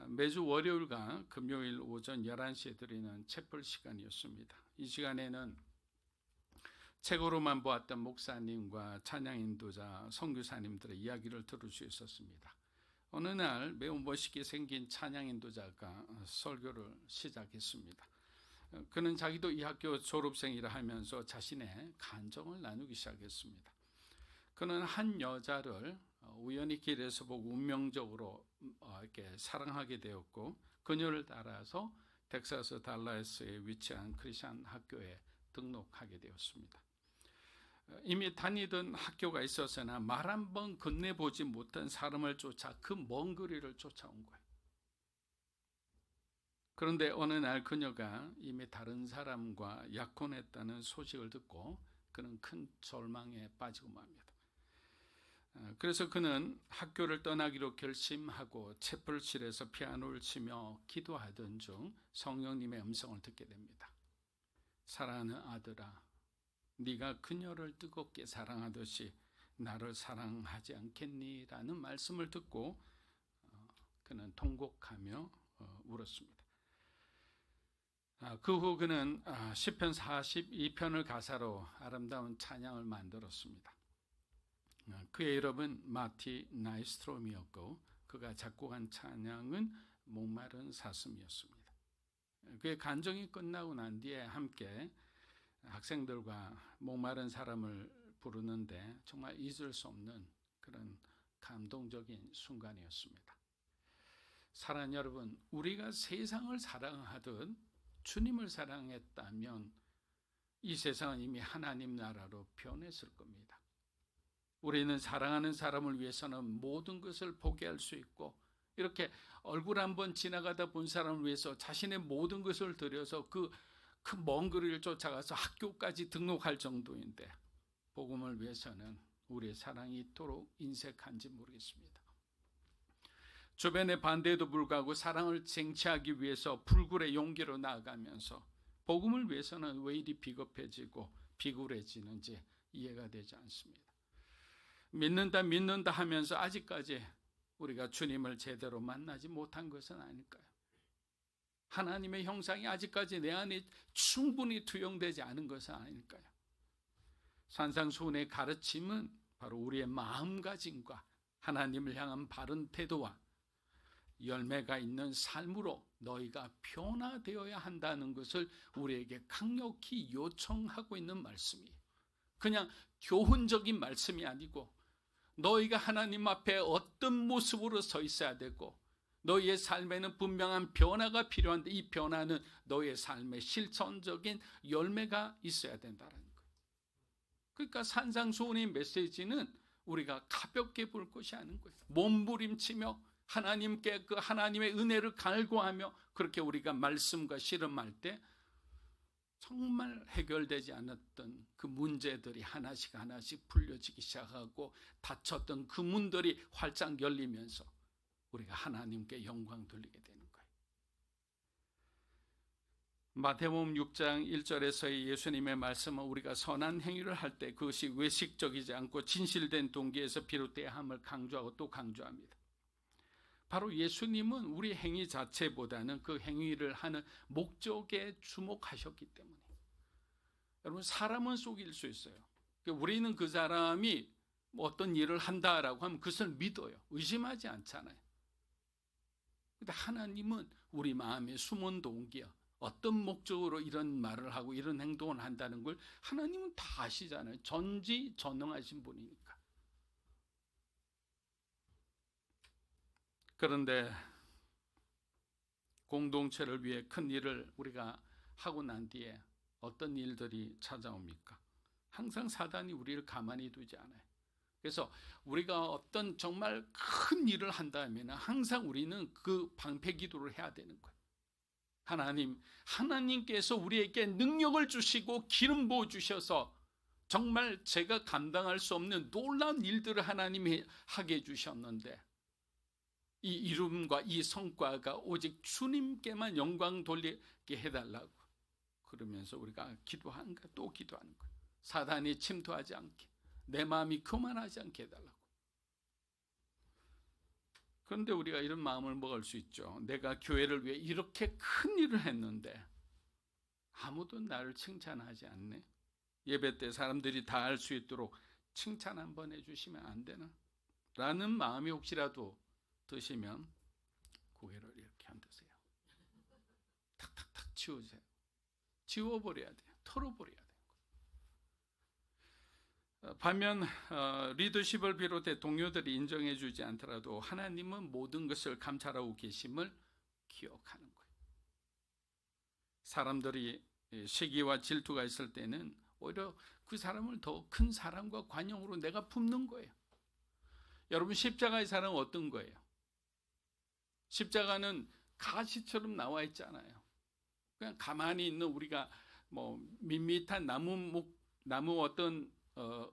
매주 월요일과 금요일 오전 11시에 드리는 채플 시간이었습니다. 이 시간에는 책으로만 보았던 목사님과 찬양 인도자, 선교사님들의 이야기를 들을 수 있었습니다. 어느 날 매우 멋있게 생긴 찬양 인도자가 설교를 시작했습니다. 그는 자기도 이 학교 졸업생이라 하면서 자신의 간정을 나누기 시작했습니다. 그는 한 여자를 우연히 길에서 보고 운명적으로 이렇게 사랑하게 되었고 그녀를 따라서 텍사스 달라스에 위치한 크리스천 학교에 등록하게 되었습니다. 이미 다니던 학교가 있었으나 말 한 번 건네보지 못한 사람을 쫓아 그 먼 거리를 쫓아온 거예요. 그런데 어느 날 그녀가 이미 다른 사람과 약혼했다는 소식을 듣고 그는 큰 절망에 빠지고 맙니다. 그래서 그는 학교를 떠나기로 결심하고 채플실에서 피아노를 치며 기도하던 중 성령님의 음성을 듣게 됩니다. 사랑하는 아들아, 네가 그녀를 뜨겁게 사랑하듯이 나를 사랑하지 않겠니? 라는 말씀을 듣고 그는 통곡하며 울었습니다. 그 후 그는 시편 42편을 가사로 아름다운 찬양을 만들었습니다. 그의 이름은 마티 나이스트롬이었고 그가 작곡한 찬양은 목마른 사슴이었습니다. 그의 간정이 끝나고 난 뒤에 함께 학생들과 목마른 사람을 부르는데 정말 잊을 수 없는 그런 감동적인 순간이었습니다. 사랑하는 여러분, 우리가 세상을 사랑하듯 주님을 사랑했다면 이 세상은 이미 하나님 나라로 변했을 겁니다. 우리는 사랑하는 사람을 위해서는 모든 것을 포기할 수 있고 이렇게 얼굴 한번 지나가다 본 사람을 위해서 자신의 모든 것을 들여서 그 먼 거리를 쫓아가서 학교까지 등록할 정도인데 복음을 위해서는 우리의 사랑이 이토록 인색한지 모르겠습니다. 주변의 반대에도 불구하고 사랑을 쟁취하기 위해서 불굴의 용기로 나아가면서 복음을 위해서는 왜 이리 비겁해지고 비굴해지는지 이해가 되지 않습니다. 믿는다 하면서 아직까지 우리가 주님을 제대로 만나지 못한 것은 아닐까요? 하나님의 형상이 아직까지 내 안에 충분히 투영되지 않은 것은 아닐까요? 산상수훈의 가르침은 바로 우리의 마음가짐과 하나님을 향한 바른 태도와 열매가 있는 삶으로 너희가 변화되어야 한다는 것을 우리에게 강력히 요청하고 있는 말씀이에요. 그냥 교훈적인 말씀이 아니고 너희가 하나님 앞에 어떤 모습으로 서 있어야 되고 너희의 삶에는 분명한 변화가 필요한데 이 변화는 너희의 삶에 실천적인 열매가 있어야 된다는 거예요. 그러니까 산상수훈의 메시지는 우리가 가볍게 볼 것이 아닌 거예요. 몸부림치며 하나님께 그 하나님의 은혜를 갈구하며 그렇게 우리가 말씀과 씨름할 때 정말 해결되지 않았던 그 문제들이 하나씩 하나씩 풀려지기 시작하고 닫혔던 그 문들이 활짝 열리면서 우리가 하나님께 영광 돌리게 되는 거예요. 마태복음 6장 1절에서의 예수님의 말씀은 우리가 선한 행위를 할 때 그것이 외식적이지 않고 진실된 동기에서 비롯돼야 함을 강조하고 또 강조합니다. 바로 예수님은 우리 행위 자체보다는 그 행위를 하는 목적에 주목하셨기 때문에. 여러분, 사람은 속일 수 있어요. 우리는 그 사람이 어떤 일을 한다라고 하면 그것을 믿어요. 의심하지 않잖아요. 근데 하나님은 우리 마음의 숨은 동기야. 어떤 목적으로 이런 말을 하고 이런 행동을 한다는 걸 하나님은 다 아시잖아요. 전지전능하신 분이니까. 그런데 공동체를 위해 큰 일을 우리가 하고 난 뒤에 어떤 일들이 찾아옵니까? 항상 사단이 우리를 가만히 두지 않아요. 그래서 우리가 어떤 정말 큰 일을 한다면 항상 우리는 그 방패 기도를 해야 되는 거예요. 하나님께서 우리에게 능력을 주시고 기름 부어 주셔서 정말 제가 감당할 수 없는 놀라운 일들을 하나님이 하게 해주셨는데 이 이름과 이 성과가 오직 주님께만 영광 돌리게 해달라고 그러면서 우리가 기도하는가 또 기도하는 거예요. 사단이 침투하지 않게, 내 마음이 교만하지 않게 해달라고. 그런데 우리가 이런 마음을 먹을 수 있죠. 내가 교회를 위해 이렇게 큰 일을 했는데 아무도 나를 칭찬하지 않네. 예배 때 사람들이 다 알 수 있도록 칭찬 한번 해주시면 안 되나? 라는 마음이 혹시라도 드시면 고개를 이렇게 흔드세요. 탁탁탁 치우세요. 지워버려야 돼요. 털어버려야 돼요. 반면 리더십을 비롯해 동료들이 인정해 주지 않더라도 하나님은 모든 것을 감찰하고 계심을 기억하는 거예요. 사람들이 시기와 질투가 있을 때는 오히려 그 사람을 더 큰 사랑과 관용으로 내가 품는 거예요. 여러분, 십자가의 사랑은 어떤 거예요? 십자가는 가시처럼 나와 있잖아요. 그냥 가만히 있는 우리가 뭐 밋밋한 나무 어떤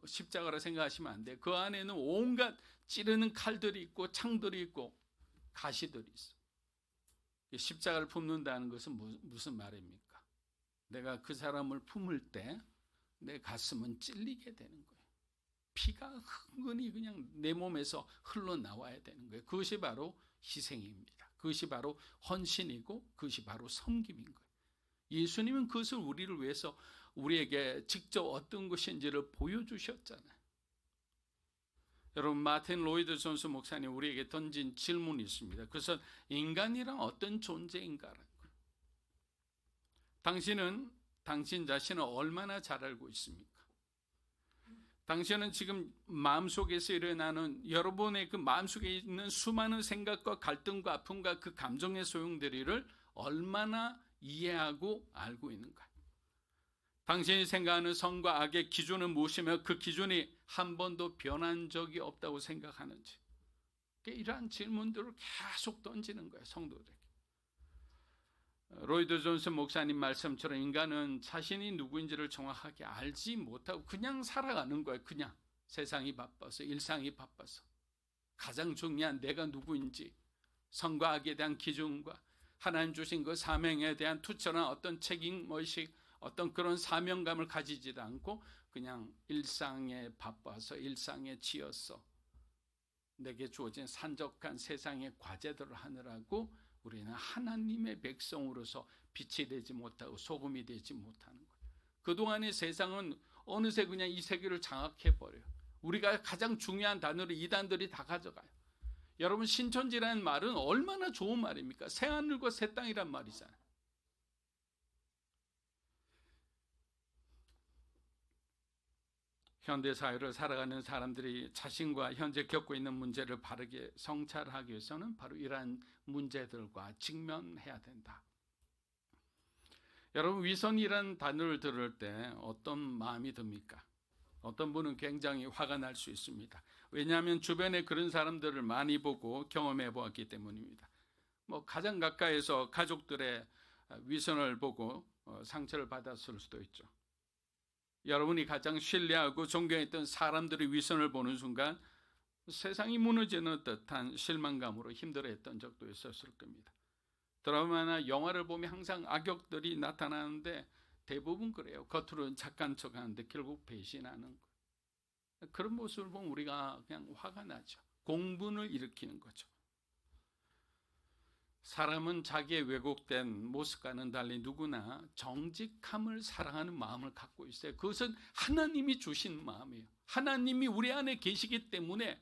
십자가라 생각하시면 안 돼요. 그 안에는 온갖 찌르는 칼들이 있고 창들이 있고 가시들이 있어. 십자가를 품는다는 것은 무슨 말입니까? 내가 그 사람을 품을 때 내 가슴은 찔리게 되는 거예요. 피가 흥건히 그냥 내 몸에서 흘러나와야 되는 거예요. 그것이 바로 희생입니다. 그것이 바로 헌신이고 그것이 바로 섬김인 거예요. 예수님은 그것을 우리를 위해서 우리에게 직접 어떤 것인지를 보여주셨잖아요. 여러분, 마틴 로이드 존스 목사님 우리에게 던진 질문이 있습니다. 그것은 인간이란 어떤 존재인가라는 거예요. 당신은 당신 자신을 얼마나 잘 알고 있습니까? 당신은 지금 마음속에서 일어나는 여러분의 그 마음속에 있는 수많은 생각과 갈등과 아픔과 그 감정의 소용돌이를 얼마나 이해하고 알고 있는가? 당신이 생각하는 선과 악의 기준은 무엇이며 그 기준이 한 번도 변한 적이 없다고 생각하는지, 이러한 질문들을 계속 던지는 거예요, 성도들에게. 로이드 존슨 목사님 말씀처럼 인간은 자신이 누구인지를 정확하게 알지 못하고 그냥 살아가는 거예요. 그냥 세상이 바빠서, 일상이 바빠서 가장 중요한 내가 누구인지, 선과 악에 대한 기준과 하나님 주신 그 사명에 대한 투철한 어떤 책임의식, 어떤 그런 사명감을 가지지도 않고 그냥 일상에 바빠서 일상에 지어서 내게 주어진 산적한 세상의 과제들을 하느라고 우리는 하나님의 백성으로서 빛이 되지 못하고 소금이 되지 못하는 거예요. 그동안의 세상은 어느새 그냥 이 세계를 장악해버려요. 우리가 가장 중요한 단어를 이단들이 다 가져가요. 여러분, 신천지라는 말은 얼마나 좋은 말입니까? 새하늘과 새 땅이란 말이잖아요. 현대 사회를 살아가는 사람들이 자신과 현재 겪고 있는 문제를 바르게 성찰하기 위해서는 바로 이러한 문제들과 직면해야 된다. 여러분, 위선이라는 단어를 들을 때 어떤 마음이 듭니까? 어떤 분은 굉장히 화가 날 수 있습니다. 왜냐하면 주변에 그런 사람들을 많이 보고 경험해 보았기 때문입니다. 가장 가까이서 가족들의 위선을 보고 상처를 받았을 수도 있죠. 여러분이 가장 신뢰하고 존경했던 사람들의 위선을 보는 순간 세상이 무너지는 듯한 실망감으로 힘들어했던 적도 있었을 겁니다. 드라마나 영화를 보면 항상 악역들이 나타나는데 대부분 그래요. 겉으로는 착한 척하는데 결국 배신하는 거예요. 그런 모습을 보면 우리가 그냥 화가 나죠. 공분을 일으키는 거죠. 사람은 자기의 왜곡된 모습과는 달리 누구나 정직함을 사랑하는 마음을 갖고 있어요. 그것은 하나님이 주신 마음이에요. 하나님이 우리 안에 계시기 때문에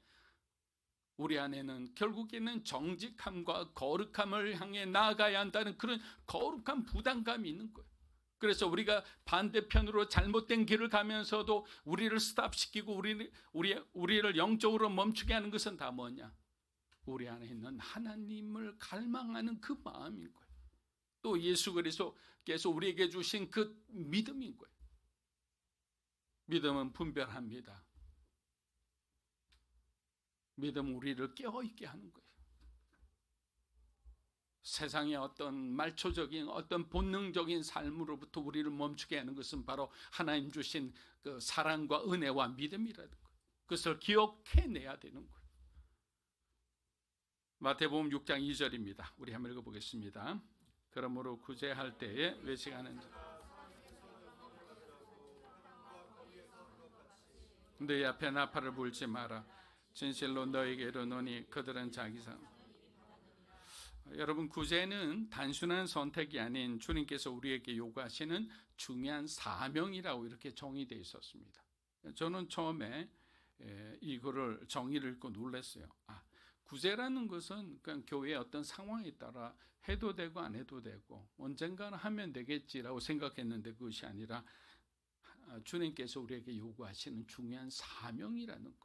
우리 안에는 결국에는 정직함과 거룩함을 향해 나아가야 한다는 그런 거룩한 부담감이 있는 거예요. 그래서 우리가 반대편으로 잘못된 길을 가면서도 우리를 스탑시키고 우리를 영적으로 멈추게 하는 것은 다 뭐냐? 우리 안에 있는 하나님을 갈망하는 그 마음인 거예요. 또 예수 그리스도께서 우리에게 주신 그 믿음인 거예요. 믿음은 분별합니다. 믿음은 우리를 깨어있게 하는 거예요. 세상의 어떤 말초적인 어떤 본능적인 삶으로부터 우리를 멈추게 하는 것은 바로 하나님 주신 그 사랑과 은혜와 믿음이라는 거예요. 그것을 기억해내야 되는 거예요. 마태복음 6장 2절입니다. 우리 한번 읽어보겠습니다. 그러므로 구제할 때에 외식하는 너희 앞에 나팔을 불지 마라. 진실로 너에게 이르노니 그들은 자기 여러분, 구제는 단순한 선택이 아닌 주님께서 우리에게 요구하시는 중요한 사명이라고 이렇게 정의되어 있었습니다. 저는 처음에 이거를 정의를 읽고 놀랐어요. 구제라는 것은 그냥 교회의 어떤 상황에 따라 해도 되고 안 해도 되고 언젠가는 하면 되겠지라고 생각했는데 그것이 아니라 주님께서 우리에게 요구하시는 중요한 사명이라는 거예요.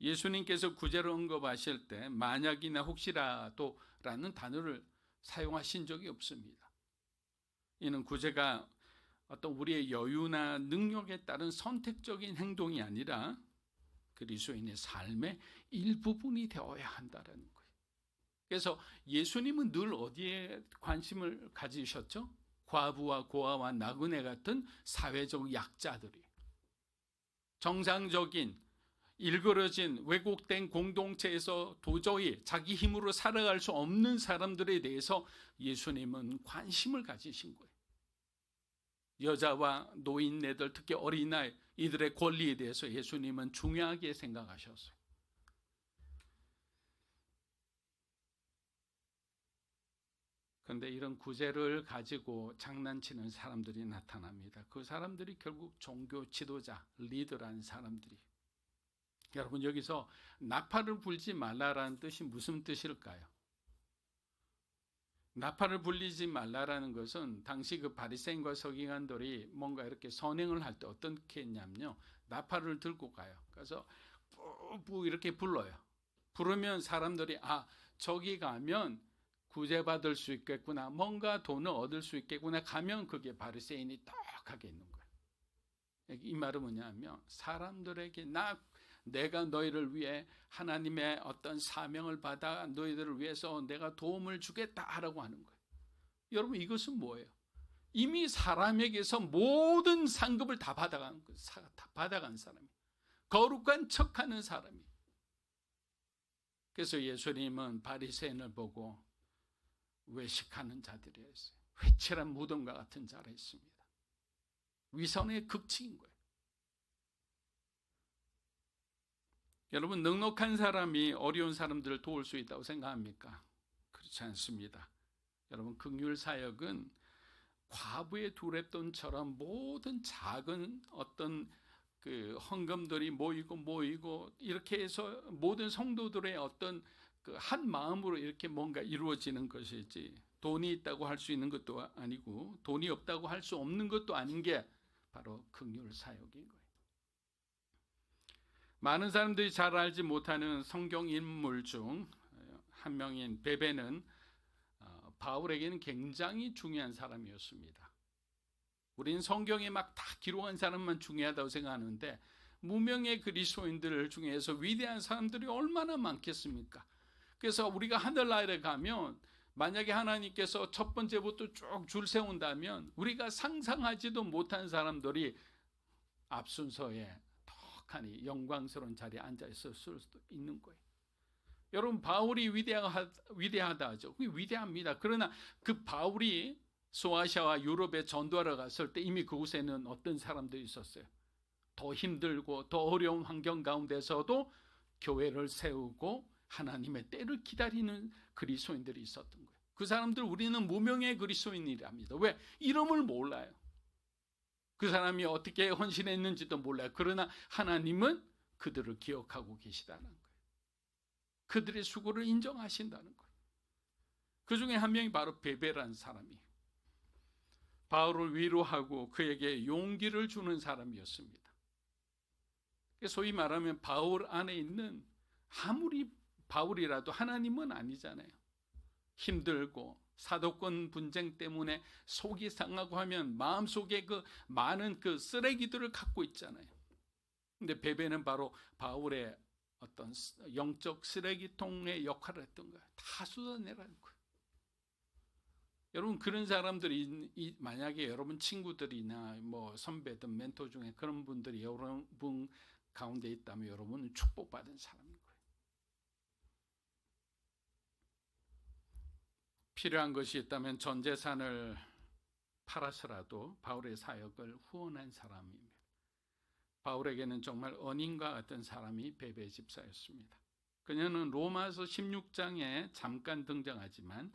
예수님께서 구제를 언급하실 때 만약이나 혹시라도라는 단어를 사용하신 적이 없습니다. 이는 구제가 어떤 우리의 여유나 능력에 따른 선택적인 행동이 아니라 그리스도인의 삶의 일부분이 되어야 한다는 거예요. 그래서 예수님은 늘 어디에 관심을 가지셨죠? 과부와 고아와 나그네 같은 사회적 약자들이, 정상적인 일그러진 왜곡된 공동체에서 도저히 자기 힘으로 살아갈 수 없는 사람들에 대해서 예수님은 관심을 가지신 거예요. 여자와 노인네들, 특히 어린아이, 이들의 권리에 대해서 예수님은 중요하게 생각하셨어요. 그런데 이런 구제를 가지고 장난치는 사람들이 나타납니다. 그 사람들이 결국 종교 지도자, 리더라는 사람들이. 여러분, 여기서 나팔을 불지 말라라는 뜻이 무슨 뜻일까요? 나팔을 불리지 말라라는 것은 당시 그 바리새인과 서기관들이 뭔가 이렇게 선행을 할 때 어떻게 했냐면요, 나팔을 들고 가요. 그래서 뿌뿌 이렇게 불러요. 부르면 사람들이 저기 가면 구제받을 수 있겠구나, 뭔가 돈을 얻을 수 있겠구나, 가면 그게 바리새인이 떡하게 있는 거예요. 이 말은 뭐냐면 사람들에게 내가 너희를 위해 하나님의 어떤 사명을 받아 너희들을 위해서 내가 도움을 주겠다라고 하는 거예요. 여러분, 이것은 뭐예요? 이미 사람에게서 모든 상급을 다 받아간 사람이, 거룩한 척하는 사람이. 그래서 예수님은 바리새인을 보고 외식하는 자들이었어요. 회칠한 무덤과 같은 자라 했습니다. 위선의 극치인 거예요. 여러분, 넉넉한 사람이 어려운 사람들을 도울 수 있다고 생각합니까? 그렇지 않습니다. 여러분, 긍휼 사역은 과부의 두랩돈처럼 모든 작은 어떤 그 헌금들이 모이고 이렇게 해서 모든 성도들의 어떤 그 한 마음으로 이렇게 뭔가 이루어지는 것이지, 돈이 있다고 할 수 있는 것도 아니고 돈이 없다고 할 수 없는 것도 아닌 게 바로 긍휼 사역인 거예요. 많은 사람들이 잘 알지 못하는 성경 인물 중 한 명인 베베는 바울에게는 굉장히 중요한 사람이었습니다. 우리는 성경에 막 다 기록한 사람만 중요하다고 생각하는데 무명의 그리스도인들 중에서 위대한 사람들이 얼마나 많겠습니까? 그래서 우리가 하늘나라에 가면 만약에 하나님께서 첫 번째부터 쭉 줄 세운다면 우리가 상상하지도 못한 사람들이 앞순서에 턱하니 영광스러운 자리에 앉아 있을 수도 있는 거예요. 여러분, 바울이 위대하다 하죠. 위대합니다. 그러나 그 바울이 소아시아와 유럽에 전도하러 갔을 때 이미 그곳에는 어떤 사람들이 있었어요. 더 힘들고 더 어려운 환경 가운데서도 교회를 세우고 하나님의 때를 기다리는 그리스도인들이 있었던 거예요. 그 사람들 우리는 무명의 그리스도인이랍니다. 왜? 이름을 몰라요. 그 사람이 어떻게 헌신했는지도 몰라요. 그러나 하나님은 그들을 기억하고 계시다는 거예요. 그들의 수고를 인정하신다는 거예요. 그 중에 한 명이 바로 베베라는 사람이에요. 바울을 위로하고 그에게 용기를 주는 사람이었습니다. 소위 말하면 바울 안에 있는, 아무리 바울이라도 하나님은 아니잖아요. 힘들고 사도권 분쟁 때문에 속이 상하고 하면 마음속에 그 많은 그 쓰레기들을 갖고 있잖아요. 근데 베베는 바로 바울의 어떤 영적 쓰레기통의 역할을 했던 거예요. 다 쏟아내라는 거예요. 여러분, 그런 사람들이 만약에 여러분 친구들이나 뭐 선배든 멘토 중에 그런 분들이 여러분 가운데 있다면 여러분은 축복받은 사람인 거예요. 필요한 것이 있다면 전 재산을 팔아서라도 바울의 사역을 후원한 사람입니다. 바울에게는 정말 은인과 같은 사람이 베베 집사였습니다. 그녀는 로마서 16장에 잠깐 등장하지만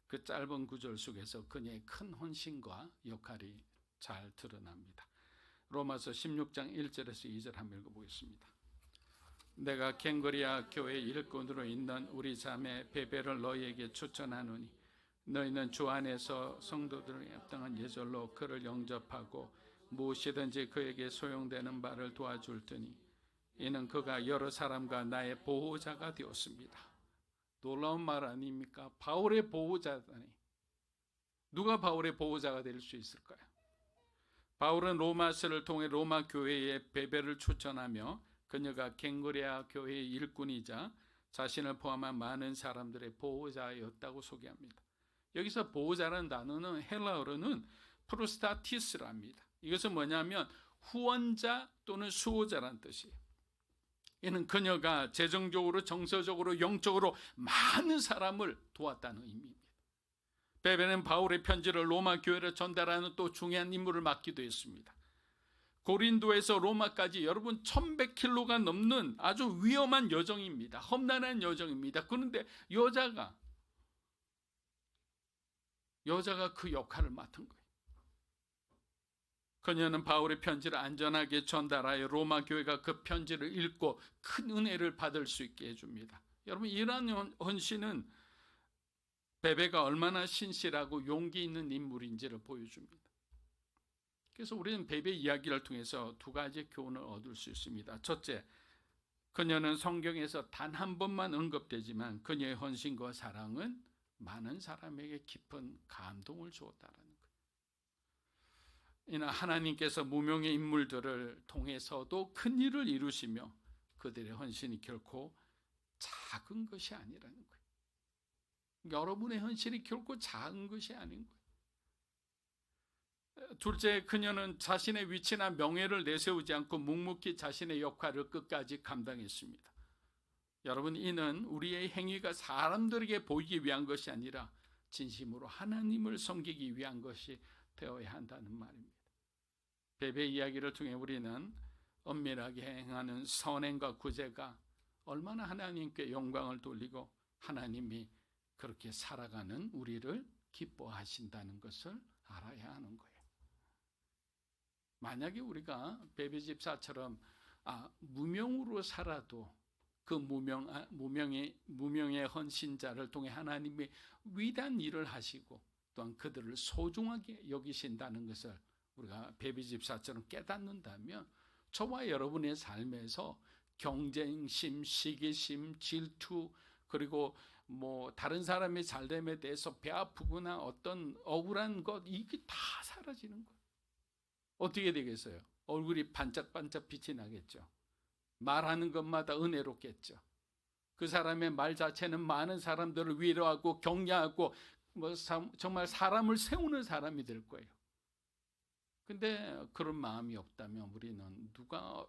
그 짧은 구절 속에서 그녀의 큰 헌신과 역할이 잘 드러납니다. 로마서 16장 1절에서 2절 한번 읽어보겠습니다. 내가 갱거리아 교회 일꾼으로 있는 우리 자매 베베를 너희에게 추천하노니 너희는 주 안에서 성도들의 합당한 예절로 그를 영접하고 무엇이든지 그에게 소용되는 바를 도와줄 테니 이는 그가 여러 사람과 나의 보호자가 되었습니다. 놀라운 말 아닙니까? 바울의 보호자다니. 누가 바울의 보호자가 될 수 있을까요? 바울은 로마서를 통해 로마 교회에 베베를 추천하며 그녀가 갱거리아 교회의 일꾼이자 자신을 포함한 많은 사람들의 보호자였다고 소개합니다. 여기서 보호자라는 단어는 헬라어로는 프로스타티스랍니다. 이것은 뭐냐면 후원자 또는 수호자라는 뜻이에요. 이는 그녀가 재정적으로, 정서적으로, 영적으로 많은 사람을 도왔다는 의미입니다. 베베는 바울의 편지를 로마 교회로 전달하는 또 중요한 임무를 맡기도 했습니다. 고린도에서 로마까지 여러분 1100km가 넘는 아주 위험한 여정입니다. 험난한 여정입니다. 그런데 여자가 그 역할을 맡은 거예요. 그녀는 바울의 편지를 안전하게 전달하여 로마 교회가 그 편지를 읽고 큰 은혜를 받을 수 있게 해줍니다. 여러분, 이러한 헌신은 베베가 얼마나 신실하고 용기 있는 인물인지를 보여줍니다. 그래서 우리는 베베 이야기를 통해서 두 가지 교훈을 얻을 수 있습니다. 첫째, 그녀는 성경에서 단 한 번만 언급되지만 그녀의 헌신과 사랑은 많은 사람에게 깊은 감동을 주었다는 거예요. 이는 하나님께서 무명의 인물들을 통해서도 큰 일을 이루시며 그들의 헌신이 결코 작은 것이 아니라는 거예요. 여러분의 헌신이 결코 작은 것이 아닌 거예요. 둘째, 그녀는 자신의 위치나 명예를 내세우지 않고 묵묵히 자신의 역할을 끝까지 감당했습니다. 여러분, 이는 우리의 행위가 사람들에게 보이기 위한 것이 아니라 진심으로 하나님을 섬기기 위한 것이 되어야 한다는 말입니다. 베베 이야기를 통해 우리는 엄밀하게 행하는 선행과 구제가 얼마나 하나님께 영광을 돌리고 하나님이 그렇게 살아가는 우리를 기뻐하신다는 것을 알아야 하는 거예요. 만약에 우리가 베베 집사처럼 무명으로 살아도 그 무명의 헌신자를 통해 하나님이 위대한 일을 하시고 또한 그들을 소중하게 여기신다는 것을 우리가 베베 집사처럼 깨닫는다면 저와 여러분의 삶에서 경쟁심, 시기심, 질투, 그리고 다른 사람의 잘됨에 대해서 배 아프거나 어떤 억울한 것, 이게 다 사라지는 거예요. 어떻게 되겠어요? 얼굴이 반짝반짝 빛이 나겠죠. 말하는 것마다 은혜롭겠죠. 그 사람의 말 자체는 많은 사람들을 위로하고 격려하고 정말 사람을 세우는 사람이 될 거예요. 근데 그런 마음이 없다면 우리는 누가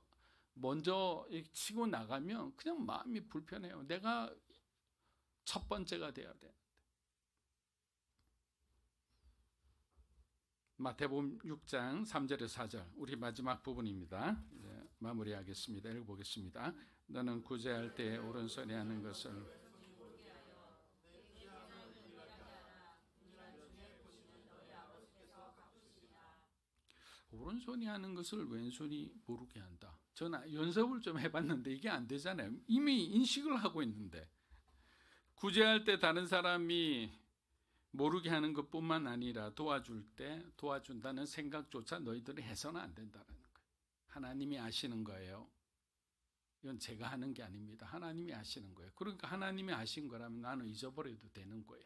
먼저 치고 나가면 그냥 마음이 불편해요. 내가 첫 번째가 돼야 돼. 마태복음 6장 3절에서 4절 우리 마지막 부분입니다. 이제 마무리하겠습니다. 읽어보겠습니다. 너는 구제할 때 오른손에 하는 것을 오른손이 하는 것을 왼손이 모르게 한다. 저는 연습을 좀 해봤는데 이게 안 되잖아요. 이미 인식을 하고 있는데 구제할 때 다른 사람이 모르게 하는 것뿐만 아니라 도와줄 때 도와준다는 생각조차 너희들이 해서는 안 된다는 거예요. 하나님이 아시는 거예요. 이건 제가 하는 게 아닙니다. 하나님이 아시는 거예요. 그러니까 하나님이 아신 거라면 나는 잊어버려도 되는 거예요.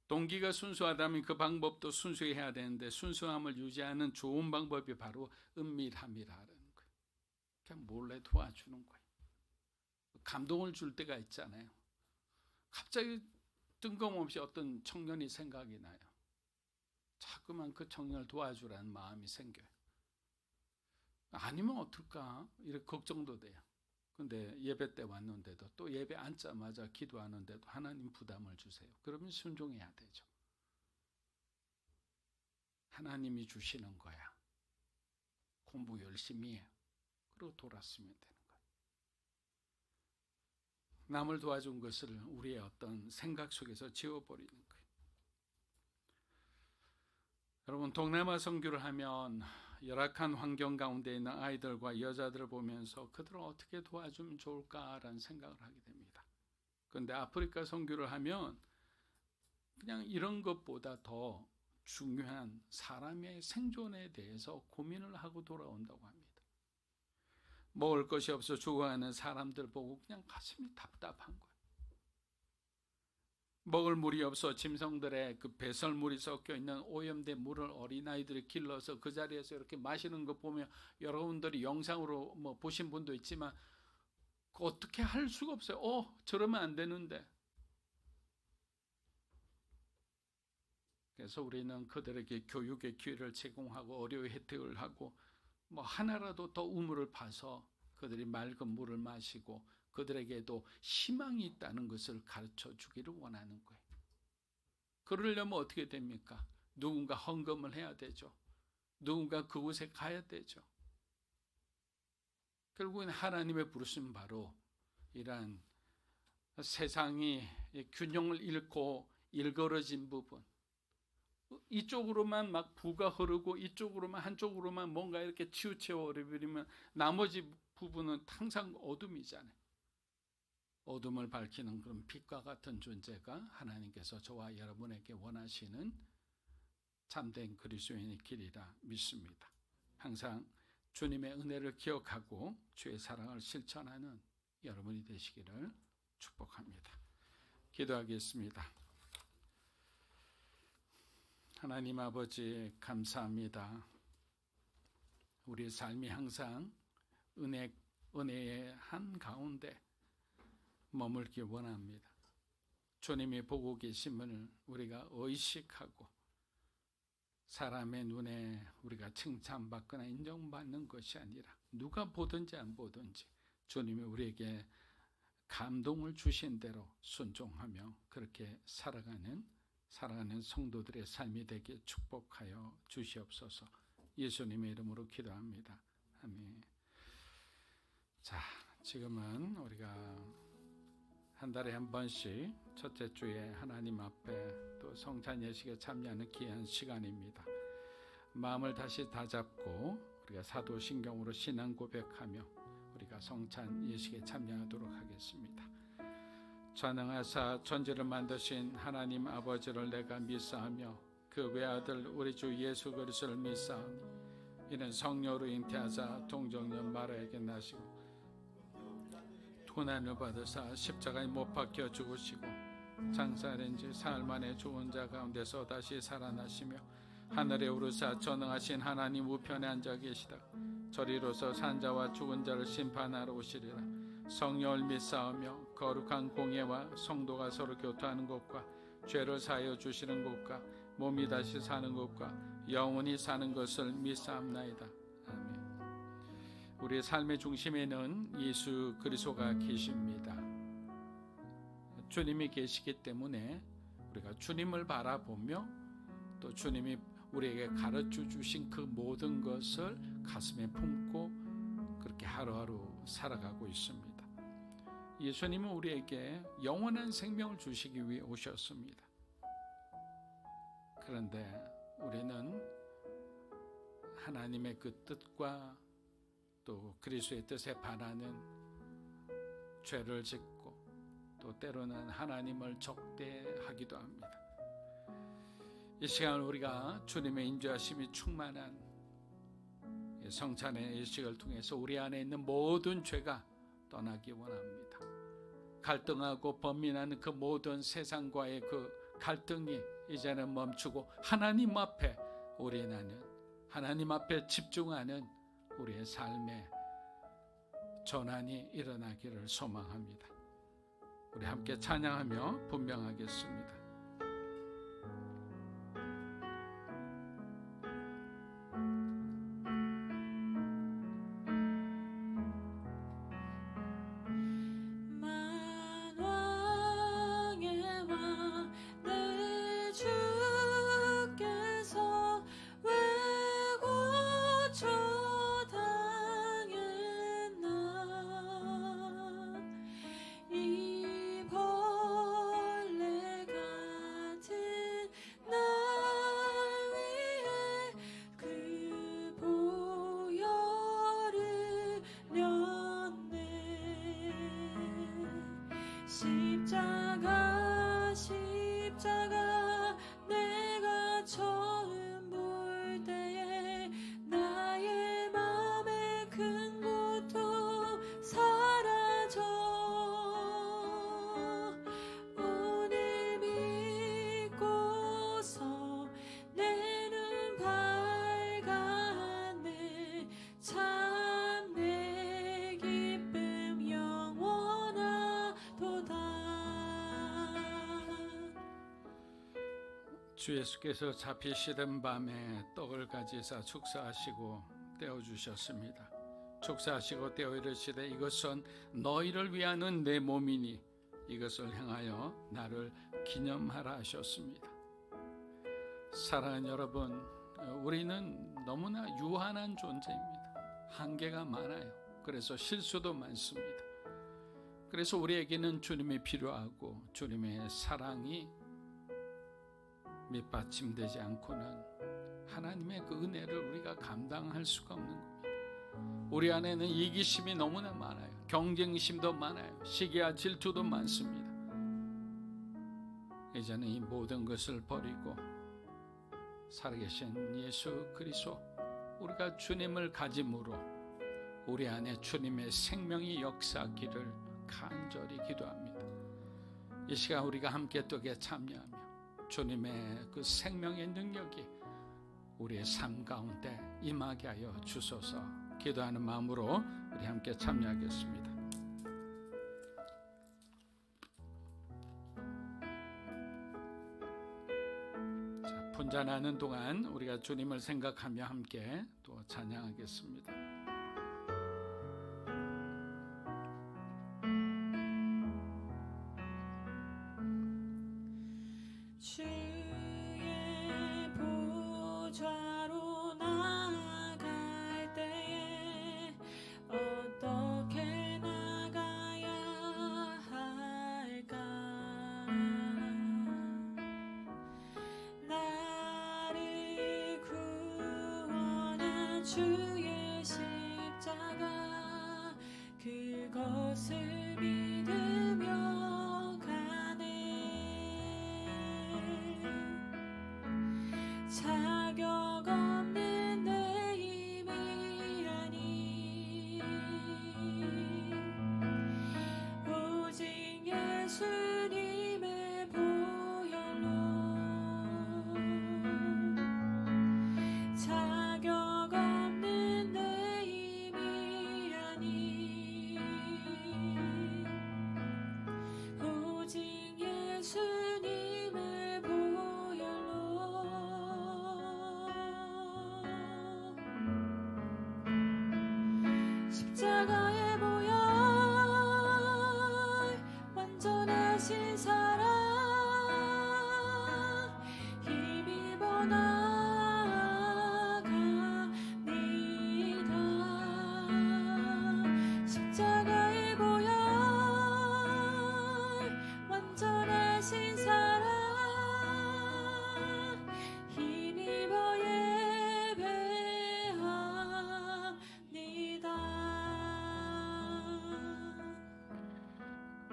동기가 순수하다면 그 방법도 순수해야 되는데 순수함을 유지하는 좋은 방법이 바로 은밀함이라는 거예요. 그냥 몰래 도와주는 거예요. 감동을 줄 때가 있잖아요. 갑자기 뜬금없이 어떤 청년이 생각이 나요. 자꾸만 그 청년을 도와주라는 마음이 생겨요. 아니면 어떨까? 이렇게 걱정도 돼요. 근데 예배 때 왔는데도 또 예배 앉자마자 기도하는데도 하나님 부담을 주세요. 그러면 순종해야 되죠. 하나님이 주시는 거야. 공부 열심히 해요. 그리고 돌았으면 되는 거예요. 남을 도와준 것을 우리의 어떤 생각 속에서 지워버리는 거예요. 여러분, 동남아 선교를 하면 열악한 환경 가운데 있는 아이들과 여자들을 보면서 그들을 어떻게 도와주면 좋을까라는 생각을 하게 됩니다. 그런데 아프리카 선교를 하면 그냥 이런 것보다 더 중요한 사람의 생존에 대해서 고민을 하고 돌아온다고 합니다. 먹을 것이 없어 죽어가는 사람들 보고 그냥 가슴이 답답한 거예요. 먹을 물이 없어 짐승들의 그 배설물이 섞여 있는 오염된 물을 어린아이들이 길러서 그 자리에서 이렇게 마시는 거 보면 여러분들이 영상으로 보신 분도 있지만 어떻게 할 수가 없어요. 저러면 안 되는데. 그래서 우리는 그들에게 교육의 기회를 제공하고 의료의 혜택을 하고 하나라도 더 우물을 파서 그들이 맑은 물을 마시고 그들에게도 희망이 있다는 것을 가르쳐 주기를 원하는 거예요. 그러려면 어떻게 됩니까? 누군가 헌금을 해야 되죠. 누군가 그곳에 가야 되죠. 결국엔 하나님의 부르심 바로 이러한 세상이 균형을 잃고 일그러진 부분, 이쪽으로만 막 부가 흐르고 이쪽으로만 한쪽으로만 뭔가 이렇게 치우쳐 버리면 나머지 부분은 항상 어둠이잖아요. 어둠을 밝히는 그런 빛과 같은 존재가 하나님께서 저와 여러분에게 원하시는 참된 그리스도인의 길이라 믿습니다. 항상 주님의 은혜를 기억하고 주의 사랑을 실천하는 여러분이 되시기를 축복합니다. 기도하겠습니다. 하나님 아버지 감사합니다. 우리 삶이 항상 은혜의 한가운데 머물기 원합니다. 주님이 보고 계심을 우리가 의식하고 사람의 눈에 우리가 칭찬받거나 인정받는 것이 아니라 누가 보든지 안 보든지 주님이 우리에게 감동을 주신 대로 순종하며 그렇게 살아가는 성도들의 삶이 되게 축복하여 주시옵소서. 예수님의 이름으로 기도합니다. 아멘. 자, 지금은 우리가 한 달에 한 번씩 첫째 주에 하나님 앞에 또 성찬 예식에 참여하는 귀한 시간입니다. 마음을 다시 다잡고 우리가 사도신경으로 신앙 고백하며 우리가 성찬 예식에 참여하도록 하겠습니다. 전능하사 천지를 만드신 하나님 아버지를 내가 믿사오며 그 외아들 우리 주 예수 그리스도를 믿사오니 이는 성령으로 잉태하사 동정녀 마리아에게 나시고 고난을 받으사 십자가에 못 박혀 죽으시고 장사된 지 사흘 만에 죽은 자 가운데서 다시 살아나시며 하늘에 오르사 전능하신 하나님 우편에 앉아 계시다. 저리로서 산자와 죽은 자를 심판하러 오시리라. 성령을 믿사오며 거룩한 공예와 성도가 서로 교토하는 것과 죄를 사하여 주시는 것과 몸이 다시 사는 것과 영원히 사는 것을 믿사옵나이다. 아멘. 우리의 삶의 중심에는 예수 그리스도가 계십니다. 주님이 계시기 때문에 우리가 주님을 바라보며 또 주님이 우리에게 가르쳐 주신 그 모든 것을 가슴에 품고 그렇게 하루하루 살아가고 있습니다. 예수님은 우리에게 영원한 생명을 주시기 위해 오셨습니다. 그런데 우리는 하나님의 그 뜻과 또 그리스도의 뜻에 반하는 죄를 짓고 또 때로는 하나님을 적대하기도 합니다. 이 시간 우리가 주님의 인도하심이 충만한 성찬의 일식을 통해서 우리 안에 있는 모든 죄가 떠나기 원합니다. 갈등하고 범민하는 그 모든 세상과의 그 갈등이 이제는 멈추고 하나님 앞에 올인하는, 하나님 앞에 집중하는 우리의 삶에 전환이 일어나기를 소망합니다. 우리 함께 찬양하며 분명하겠습니다. 십자가 내가 처음 볼 때에 나의 맘의 큰 고통 사라져 오늘 믿고서 내 눈 밝았네 참 내 기쁨 영원하도다. 주 예수께서 잡히시던 밤에 떡을 가지사 축사하시고 떼어주셨습니다. 축사하시고 떼어 이르시되 이것은 너희를 위하는 내 몸이니 이것을 행하여 나를 기념하라 하셨습니다. 사랑하는 여러분, 우리는 너무나 유한한 존재입니다. 한계가 많아요. 그래서 실수도 많습니다. 그래서 우리에게는 주님이 필요하고 주님의 사랑이 밑받침되지 않고는 하나님의 그 은혜를 우리가 감당할 수가 없는 겁니다. 우리 안에는 이기심이 너무나 많아요. 경쟁심도 많아요. 시기와 질투도 많습니다. 이제는 이 모든 것을 버리고 살아계신 예수 그리스도, 우리가 주님을 가짐으로 우리 안에 주님의 생명이 역사하기를 간절히 기도합니다. 이 시간 우리가 함께 떡에 참여하며 주님의 그 생명의 능력이 우리의 삶 가운데 임하게 하여 주소서. 기도하는 마음으로 우리 함께 참여하겠습니다. 자, 분잔하는 동안 우리가 주님을 생각하며 함께 또 찬양하겠습니다. 주의 보좌로 나아갈 때에 어떻게 나가야 할까? 나를 구원한 주의 십자가 그것을 믿으며 가네. 자격 없는 내 힘이 아니 오직 예수님의 보혈로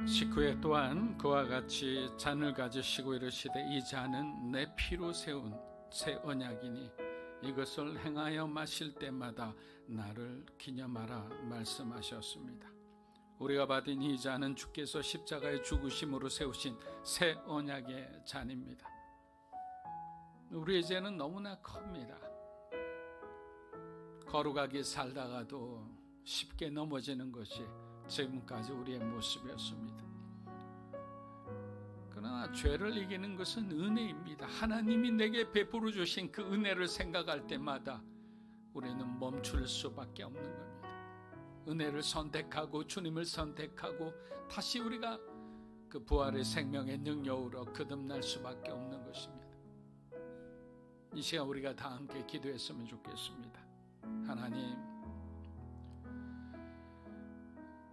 식후에 또한 그와 같이 잔을 가지시고 이르시되 이 잔은 내 피로 세운 새 언약이니 이것을 행하여 마실 때마다 나를 기념하라 말씀하셨습니다. 우리가 받은 이 잔은 주께서 십자가의 죽으심으로 세우신 새 언약의 잔입니다. 우리의 죄는 너무나 큽니다. 거룩하게 살다가도 쉽게 넘어지는 것이 지금까지 우리의 모습이었습니다. 그러나 죄를 이기는 것은 은혜입니다. 하나님이 내게 베풀어 주신 그 은혜를 생각할 때마다 우리는 멈출 수밖에 없는 겁니다. 은혜를 선택하고 주님을 선택하고 다시 우리가 그 부활의 생명의 능력으로 거듭날 수밖에 없는 것입니다. 이 시간 우리가 다 함께 기도했으면 좋겠습니다. 하나님,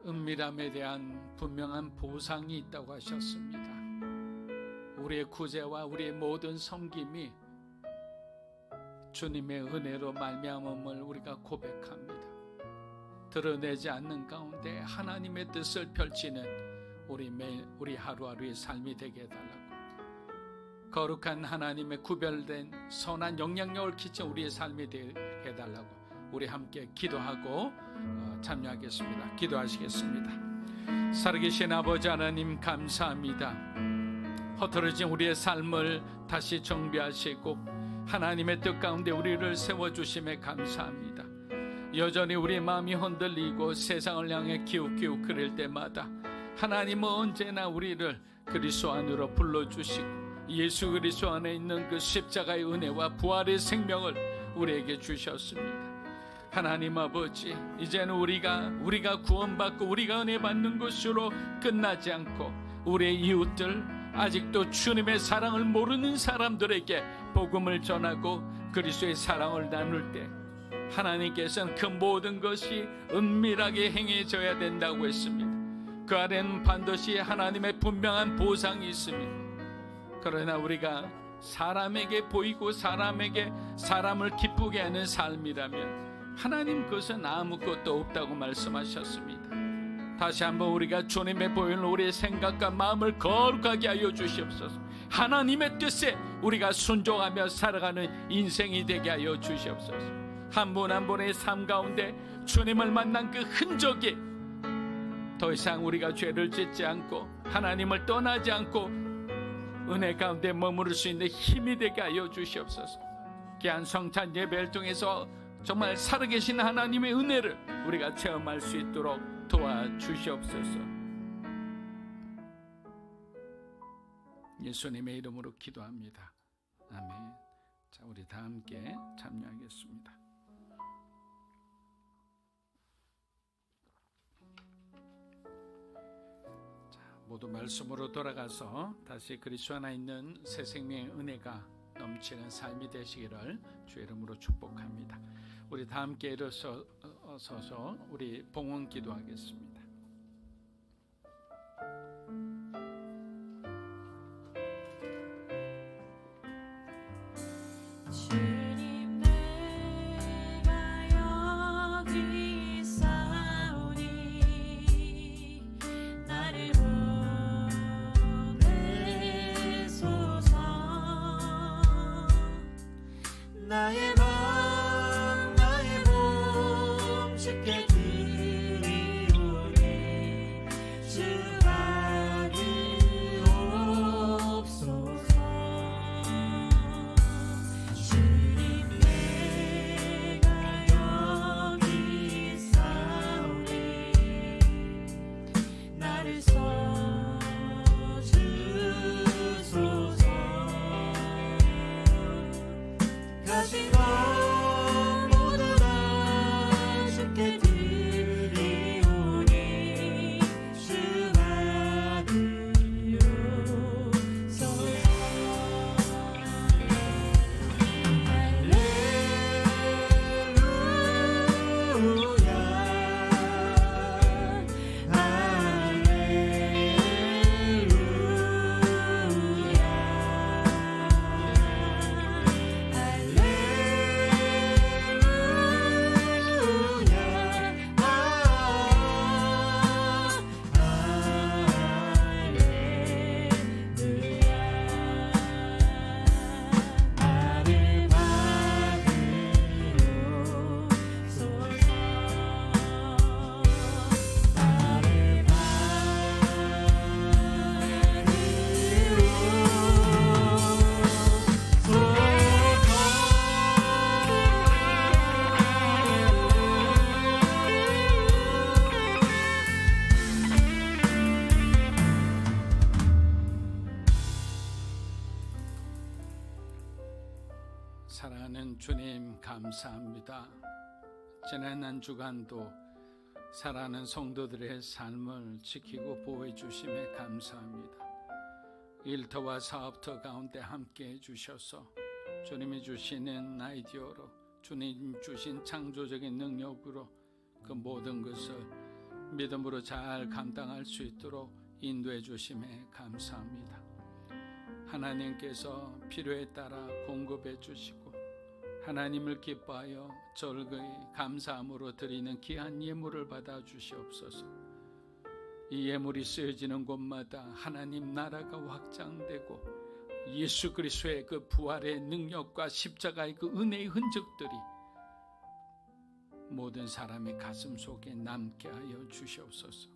은밀함에 대한 분명한 보상이 있다고 하셨습니다. 우리의 구제와 우리의 모든 섬김이 주님의 은혜로 말미암음을 우리가 고백합니다. 드러내지 않는 가운데 하나님의 뜻을 펼치는 우리 하루하루의 삶이 되게 해달라고, 거룩한 하나님의 구별된 선한 영향력을 끼친 우리의 삶이 되게 해달라고 우리 함께 기도하고 참여하겠습니다. 기도하시겠습니다. 살아계신 아버지 하나님, 감사합니다. 허들어진 우리의 삶을 다시 정비하시고 하나님의 뜻 가운데 우리를 세워주심에 감사합니다. 여전히 우리의 마음이 흔들리고 세상을 향해 기웃기웃 거릴 때마다 하나님은 언제나 우리를 그리스도 안으로 불러주시고 예수 그리스도 안에 있는 그 십자가의 은혜와 부활의 생명을 우리에게 주셨습니다. 하나님 아버지, 이제는 우리가 구원받고 우리가 은혜 받는 것으로 끝나지 않고 우리의 이웃들, 아직도 주님의 사랑을 모르는 사람들에게 복음을 전하고 그리스도의 사랑을 나눌 때 하나님께서는 그 모든 것이 은밀하게 행해져야 된다고 했습니다. 그 안에는 반드시 하나님의 분명한 보상이 있습니다. 그러나 우리가 사람에게 보이고 사람을 기쁘게 하는 삶이라면 하나님 그것은 아무것도 없다고 말씀하셨습니다. 다시 한번 우리가 주님의 보이는 우리의 생각과 마음을 거룩하게 하여 주시옵소서. 하나님의 뜻에 우리가 순종하며 살아가는 인생이 되게 하여 주시옵소서. 한 분 한 분의 삶 가운데 주님을 만난 그 흔적이 더 이상 우리가 죄를 짓지 않고 하나님을 떠나지 않고 은혜 가운데 머무를 수 있는 힘이 되게 하여 주시옵소서. 귀한 성찬 예배를 통해서 정말 살아계신 하나님의 은혜를 우리가 체험할 수 있도록 도와주시옵소서. 예수님의 이름으로 기도합니다. 아멘. 자, 우리 다 함께 참여하겠습니다. 자, 모두 말씀으로 돌아가서 다시 그리스도 안에 있는 새 생명의 은혜가 넘치는 삶이 되시기를 주의 이름으로 축복합니다. 우리 다 함께 일어서서 우리 봉헌 기도하겠습니다. 주님, 내가 여기 있사오니 나를 보내소서. 나의 마음 나의 몸 주께 드리오니 주 받으시옵소서. 하나님 감사합니다. 지난 한 주간도 사랑하는 성도들의 삶을 지키고 보호해 주심에 감사합니다. 일터와 사업터 가운데 함께 해주셔서 주님이 주시는 아이디어로, 주님 주신 창조적인 능력으로 그 모든 것을 믿음으로 잘 감당할 수 있도록 인도해 주심에 감사합니다. 하나님께서 필요에 따라 공급해 주시고 하나님을 기뻐하여 절거히 감사함으로 드리는 귀한 예물을 받아 주시옵소서. 이 예물이 쓰여지는 곳마다 하나님 나라가 확장되고 예수 그리스도의 그 부활의 능력과 십자가의 그 은혜의 흔적들이 모든 사람의 가슴 속에 남게 하여 주시옵소서.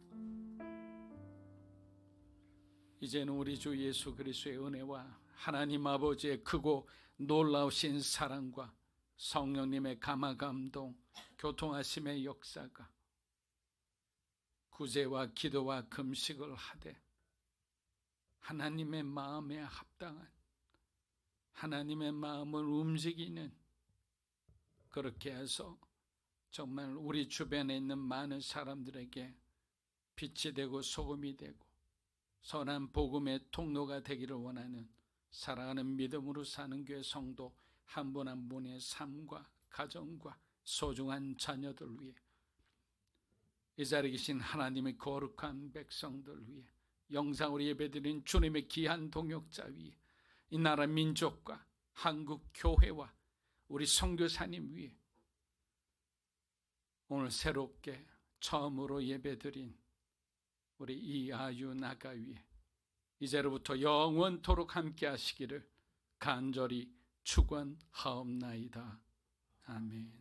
이제는 우리 주 예수 그리스도의 은혜와 하나님 아버지의 크고 놀라우신 사랑과 성령님의 감화감동, 교통하심의 역사가 구제와 기도와 금식을 하되 하나님의 마음에 합당한, 하나님의 마음을 움직이는, 그렇게 해서 정말 우리 주변에 있는 많은 사람들에게 빛이 되고 소금이 되고 선한 복음의 통로가 되기를 원하는 사랑하는 믿음으로 사는 교회 성도 한 분 한 분의 삶과 가정과 소중한 자녀들 위해, 이 자리에 계신 하나님의 거룩한 백성들 위해, 영상으로 예배드린 주님의 귀한 동역자 위해, 이 나라 민족과 한국 교회와 우리 선교사님 위해, 오늘 새롭게 처음으로 예배드린 우리 이아유 나가 위해 이제로부터 영원토록 함께 하시기를 간절히 축원하옵나이다. 아멘.